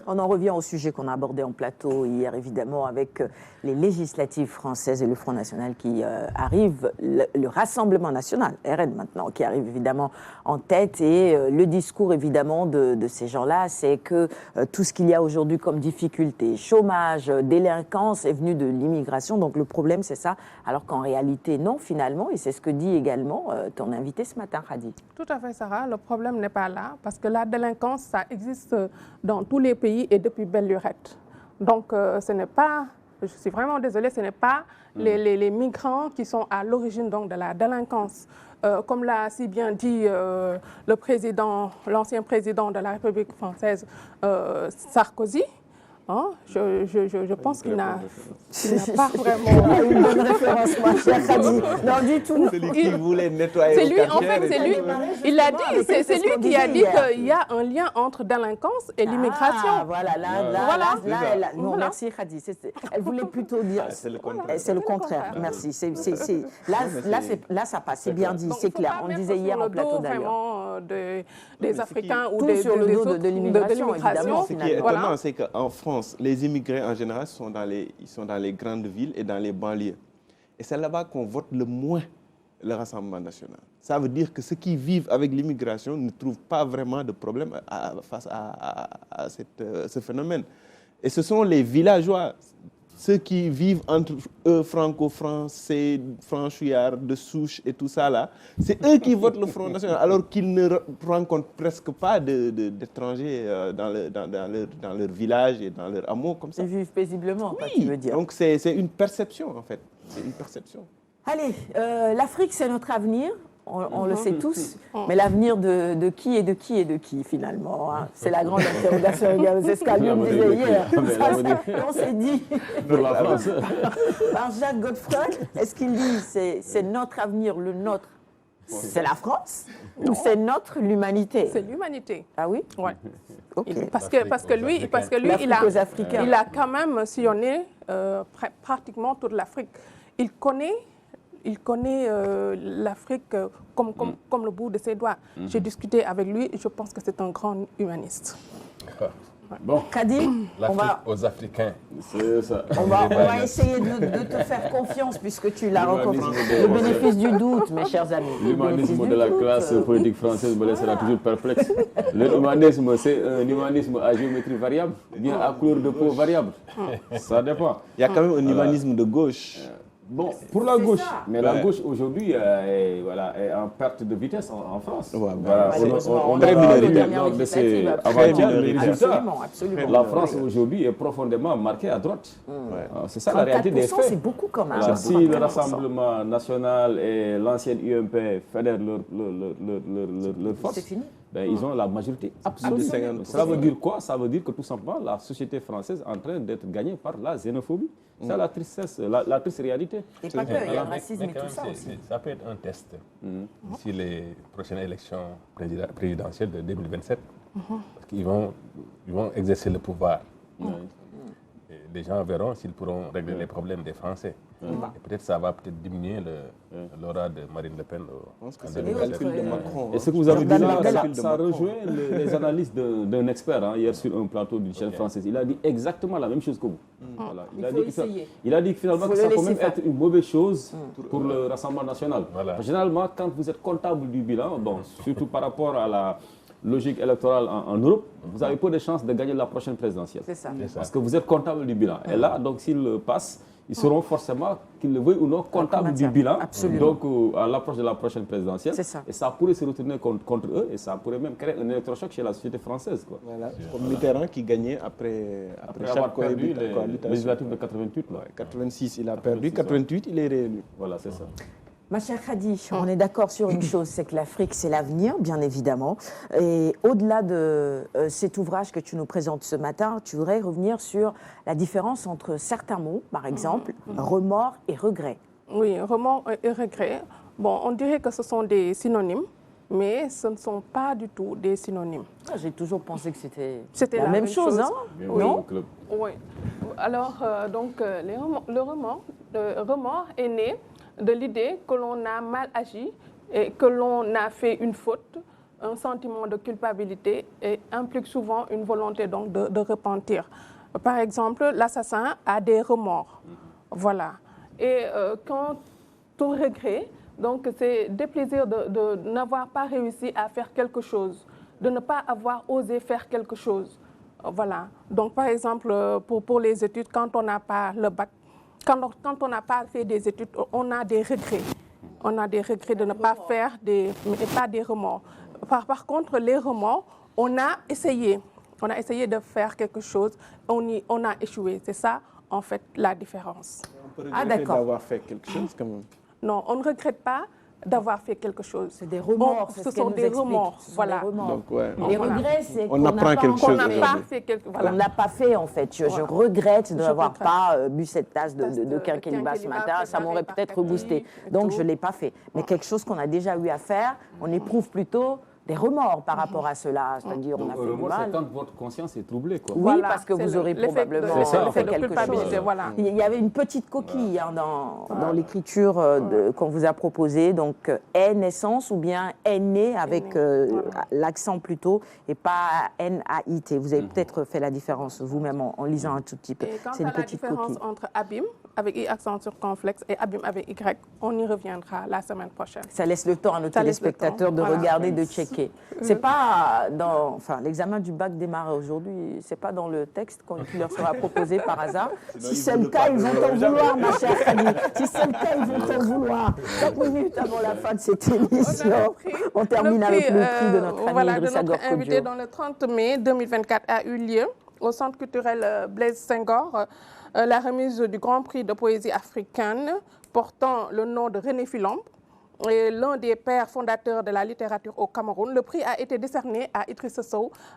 On en revient au sujet qu'on a abordé en plateau hier, évidemment, avec les législatives françaises et le Front National qui arrive, le Rassemblement National, RN maintenant, qui arrive évidemment en tête. Et le discours, évidemment, de ces gens-là, c'est que tout ce qu'il y a aujourd'hui comme difficulté, chômage, délinquance, est venu de l'immigration. Donc le problème, c'est ça. Alors qu'en réalité, non, finalement. Et c'est ce que dit également ton invité ce matin, Khady. Tout à fait, Sarah. Le problème n'est pas là, parce que la délinquance, ça existe dans tous les pays et depuis belle lurette. Donc ce n'est pas, je suis vraiment désolée, ce n'est pas les migrants qui sont à l'origine donc de la délinquance. Comme l'a si bien dit l'ancien président de la République française, Sarkozy, hein, je pense qu'il n'a pas vraiment une bonne référence, moi, cher Khady. Non, du tout. Celui qui voulait nettoyer c'est lui, en fait, c'est lui. Il l'a dit, c'est lui qui a dit qu'il y a un lien entre délinquance et l'immigration. Ah, voilà, là, non, merci Khady. Elle voulait plutôt dire. C'est le contraire. Merci. Là, ça passe. C'est bien dit, c'est clair. On disait hier en plateau d'ailleurs. Des Africains ou sur le dos de l'immigration, évidemment. Ce qui est étonnant, c'est qu'en France, les immigrés en général sont dans les grandes villes et dans les banlieues. Et c'est là-bas qu'on vote le moins le Rassemblement national. Ça veut dire que ceux qui vivent avec l'immigration ne trouvent pas vraiment de problème face à ce phénomène. Et ce sont les villageois, ceux qui vivent entre eux, franco-français, franchouillards, de souche et tout ça là, c'est eux qui votent le Front National, alors qu'ils ne rencontrent presque pas d'étrangers dans leur village et dans leur hameau comme ça. Ils vivent paisiblement, oui, tu veux dire. Donc c'est une perception en fait, c'est une perception. Allez, l'Afrique c'est notre avenir. On le sait tous, mais l'avenir de qui et de qui et de qui finalement, hein? C'est la grande interrogation. C'est ce qu'Alioune disait hier. On s'est dit par Jacques Godefroy. Est-ce qu'il dit c'est notre avenir, le nôtre, c'est la France ou c'est notre l'humanité? C'est l'humanité. Ah oui? Oui. Okay. Parce que lui, il a quand même sillonné pratiquement toute l'Afrique. Il connaît l'Afrique comme le bout de ses doigts. J'ai discuté avec lui et je pense que c'est un grand humaniste. Bon, Khady, aux Africains. C'est ça. On va essayer de te faire confiance puisque tu l'as rencontré. Le bénéfice du doute, mes chers amis. L'humanisme de la classe politique française me laissera toujours perplexe. L'humanisme, c'est un humanisme à géométrie variable, bien à couleur de peau variable. Ça dépend. Il y a quand même un humanisme de gauche. Bon, pour la gauche, mais la gauche aujourd'hui est en perte de vitesse en France. On est minoritaire. Lors de ces avant-hier, les résultats. La France aujourd'hui est profondément marquée à droite. C'est ça la réalité des faits. C'est beaucoup quand même. Si le Rassemblement national et l'ancienne UMP fédèrent leur force, ben, ils ont la majorité absolue. Ça veut dire quoi? Ça veut dire que tout simplement, la société française est en train d'être gagnée par la xénophobie. C'est la tristesse, la triste réalité. Et pas que, il y a le racisme et tout ça aussi. Ça peut être un test d'ici les prochaines élections présidentielles de 2027. Parce qu'ils vont exercer le pouvoir. Et les gens verront s'ils pourront régler les problèmes des Français. Et peut-être ça va diminuer l'aura de Marine Le Pen. Je pense que c'est le calcul de Macron. Et ce que vous avez dit là, ça rejoint les analyses d'un expert hier sur un plateau d'une chaîne française. Il a dit exactement la même chose que vous. Voilà. Il a dit finalement que ça peut même être une mauvaise chose pour le Rassemblement national. Généralement, quand vous êtes comptable du bilan, bon, surtout par rapport à la logique électorale en Europe, vous avez peu de chances de gagner la prochaine présidentielle. C'est ça. Parce que vous êtes comptable du bilan. Et là, donc, s'ils passent, ils seront forcément, qu'ils le veuillent ou non, comptables du bilan. Donc, à l'approche de la prochaine présidentielle. Et ça pourrait se retourner contre eux et ça pourrait même créer un électrochoc chez la société française. Quoi. Voilà. Comme Mitterrand qui gagnait après avoir perdu les législatives de 88. 86, il a perdu. 88, il est réélu. Voilà, c'est ça. Ma chère Khady, on est d'accord sur une chose, c'est que l'Afrique, c'est l'avenir, bien évidemment. Et au-delà de cet ouvrage que tu nous présentes ce matin, tu voudrais revenir sur la différence entre certains mots, par exemple, remords et regrets. Oui, remords et regrets. Bon, on dirait que ce sont des synonymes, mais ce ne sont pas du tout des synonymes. J'ai toujours pensé que c'était la même chose. Hein? Oui. Oui. Alors, le remords est né de l'idée que l'on a mal agi et que l'on a fait une faute, un sentiment de culpabilité et implique souvent une volonté donc de repentir. Par exemple, l'assassin a des remords. Voilà. Et quand on regrette, donc c'est des plaisirs de n'avoir pas réussi à faire quelque chose, de ne pas avoir osé faire quelque chose. Voilà. Donc par exemple, pour les études, quand on n'a pas le bac, quand on n'a pas fait des études, on a des regrets. On a des regrets de ne pas faire mais pas des remords. Par contre, les remords, on a essayé de faire quelque chose, on a échoué. C'est ça, en fait, la différence. On peut regretter d'avoir fait quelque chose quand même. Non, on ne regrette pas d'avoir fait quelque chose. C'est des remords, ce sont des remords. Voilà. Donc, ouais. Les regrets, c'est on apprend quelque chose. On n'a pas fait, en fait. Je regrette de n'avoir pas bu cette tasse de quinqueliba ce matin. Ça m'aurait peut-être reboosté. Donc, je ne l'ai pas fait. Mais quelque chose qu'on a déjà eu à faire, on éprouve plutôt des remords par rapport à cela. C'est-à-dire, on a fait du mal. C'est quand votre conscience est troublée. Quoi. Oui, voilà, parce que vous aurez probablement fait quelque chose. Voilà. Il y avait une petite coquille dans l'écriture qu'on vous a proposée, donc naissance ou bien né avec l'accent plutôt et pas NAIT. Vous avez peut-être fait la différence vous-même en lisant un tout petit peu. C'est une petite coquille. La différence entre abîme avec I accent circonflexe et abîme avec Y, on y reviendra la semaine prochaine. Ça laisse le temps à nos téléspectateurs de regarder, de checker. C'est pas l'examen du bac démarre aujourd'hui, c'est pas dans le texte qui leur sera proposé par hasard. Si c'est le cas, ils vont t'en vouloir, ma chère Khady. Si c'est le cas, ils vont t'en vouloir. 4 minutes avant la fin de cette émission, on termine avec le prix de notre ami Idrissa Gor Kodjo. Invité dans le 30 mai 2024 a eu lieu au Centre culturel Blaise Senghor, la remise du Grand Prix de poésie africaine portant le nom de René Philombe, l'un des pères fondateurs de la littérature au Cameroun. Le prix a été décerné à Idrissa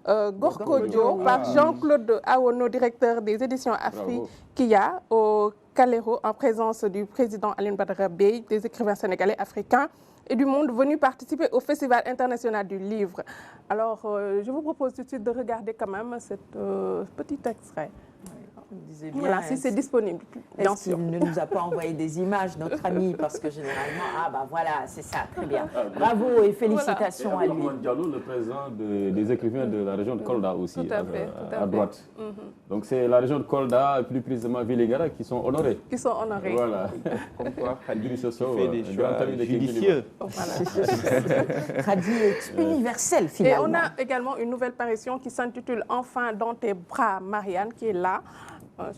Gor Kodjo par Jean-Claude Awono, directeur des éditions Afrikia au Caléro, en présence du président Aline Badara Bey, des écrivains sénégalais, africains et du monde venus participer au Festival international du livre. Alors, je vous propose tout de suite de regarder quand même cet petit extrait. Voilà, si c'est disponible. Est-ce qu'il ne nous a pas envoyé des images, notre ami, parce que généralement, voilà, c'est ça, très bien. Bravo et félicitations à lui. Diallo, le président des écrivains de la région de Kolda aussi, à droite. Donc c'est la région de Kolda, plus précisément Vélingara, qui sont honorés. Voilà. Comme quoi, Khady fait des choix judicieux. Khady est universel, finalement. Et on a également une nouvelle parution qui s'intitule « Enfin dans tes bras, Marianne », qui est là.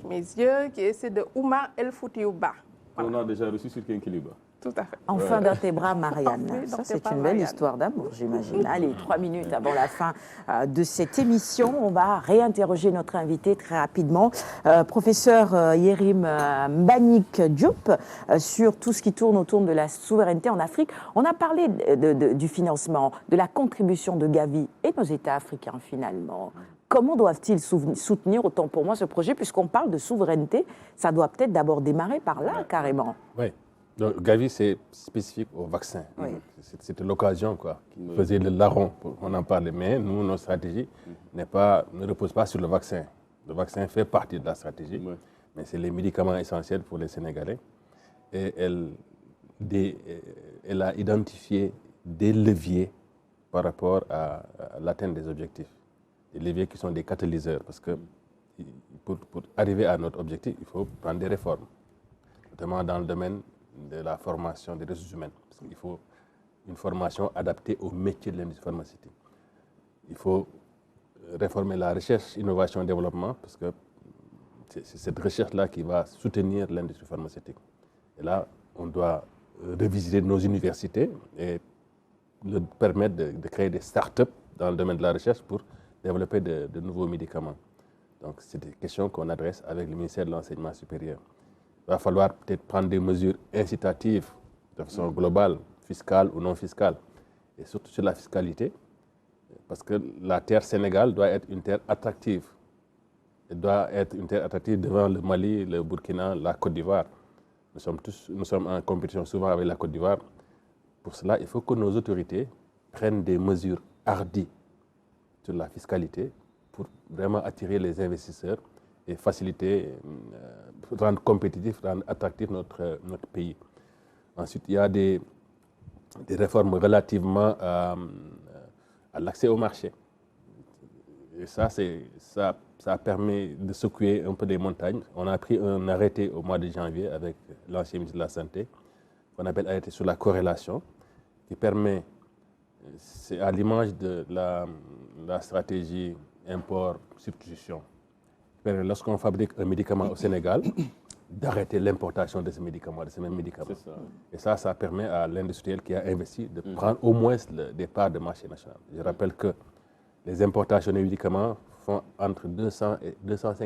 Mes yeux, qui est de Oumar El Foutiouba. On a déjà reçu sur Quinquiliba. Tout à fait. Enfin dans tes bras, Marianne. Oui, dans Ça, tes c'est bras, une belle Marianne. histoire d'amour, j'imagine. Allez, 3 minutes avant la fin de cette émission, on va réinterroger notre invité très rapidement, professeur Yérim Mbagnick Diop, sur tout ce qui tourne autour de la souveraineté en Afrique. On a parlé du financement, de la contribution de Gavi et nos États africains, finalement. Comment doivent-ils soutenir, autant pour moi, ce projet, puisqu'on parle de souveraineté, ça doit peut-être d'abord démarrer par là, carrément. Oui. Donc, Gavi, c'est spécifique au vaccin. Oui. C'était l'occasion, quoi, qui faisait le larron, on en parlait. Mais nous, notre stratégie ne repose pas sur le vaccin. Le vaccin fait partie de la stratégie, mais c'est les médicaments essentiels pour les Sénégalais. Et elle a identifié des leviers par rapport à l'atteinte des objectifs. Des leviers qui sont des catalyseurs, parce que pour arriver à notre objectif, il faut prendre des réformes, notamment dans le domaine de la formation des ressources humaines. Parce qu'il faut une formation adaptée au métier de l'industrie pharmaceutique. Il faut réformer la recherche, innovation et développement, parce que c'est cette recherche-là qui va soutenir l'industrie pharmaceutique. Et là, on doit revisiter nos universités et leur permettre de créer des start-up dans le domaine de la recherche pour développer de nouveaux médicaments. Donc, c'est des questions qu'on adresse avec le ministère de l'Enseignement supérieur. Il va falloir peut-être prendre des mesures incitatives de façon globale, fiscale ou non fiscale, et surtout sur la fiscalité, parce que la terre Sénégal doit être une terre attractive. Elle doit être une terre attractive devant le Mali, le Burkina, la Côte d'Ivoire. Nous sommes en compétition souvent avec la Côte d'Ivoire. Pour cela, il faut que nos autorités prennent des mesures hardies sur la fiscalité pour vraiment attirer les investisseurs et faciliter, rendre compétitif, rendre attractif notre pays. Ensuite, il y a des réformes relativement à l'accès au marché. Et ça permet de secouer un peu les montagnes. On a pris un arrêté au mois de janvier avec l'ancien ministre de la Santé, qu'on appelle arrêté sur la corrélation, qui permet, c'est à l'image de la stratégie import-substitution, lorsqu'on fabrique un médicament au Sénégal, d'arrêter l'importation de ce médicament, de ces mêmes médicaments. Et ça permet à l'industriel qui a investi de prendre au moins des parts de marché national. Je rappelle que les importations de médicaments font entre 200 et 250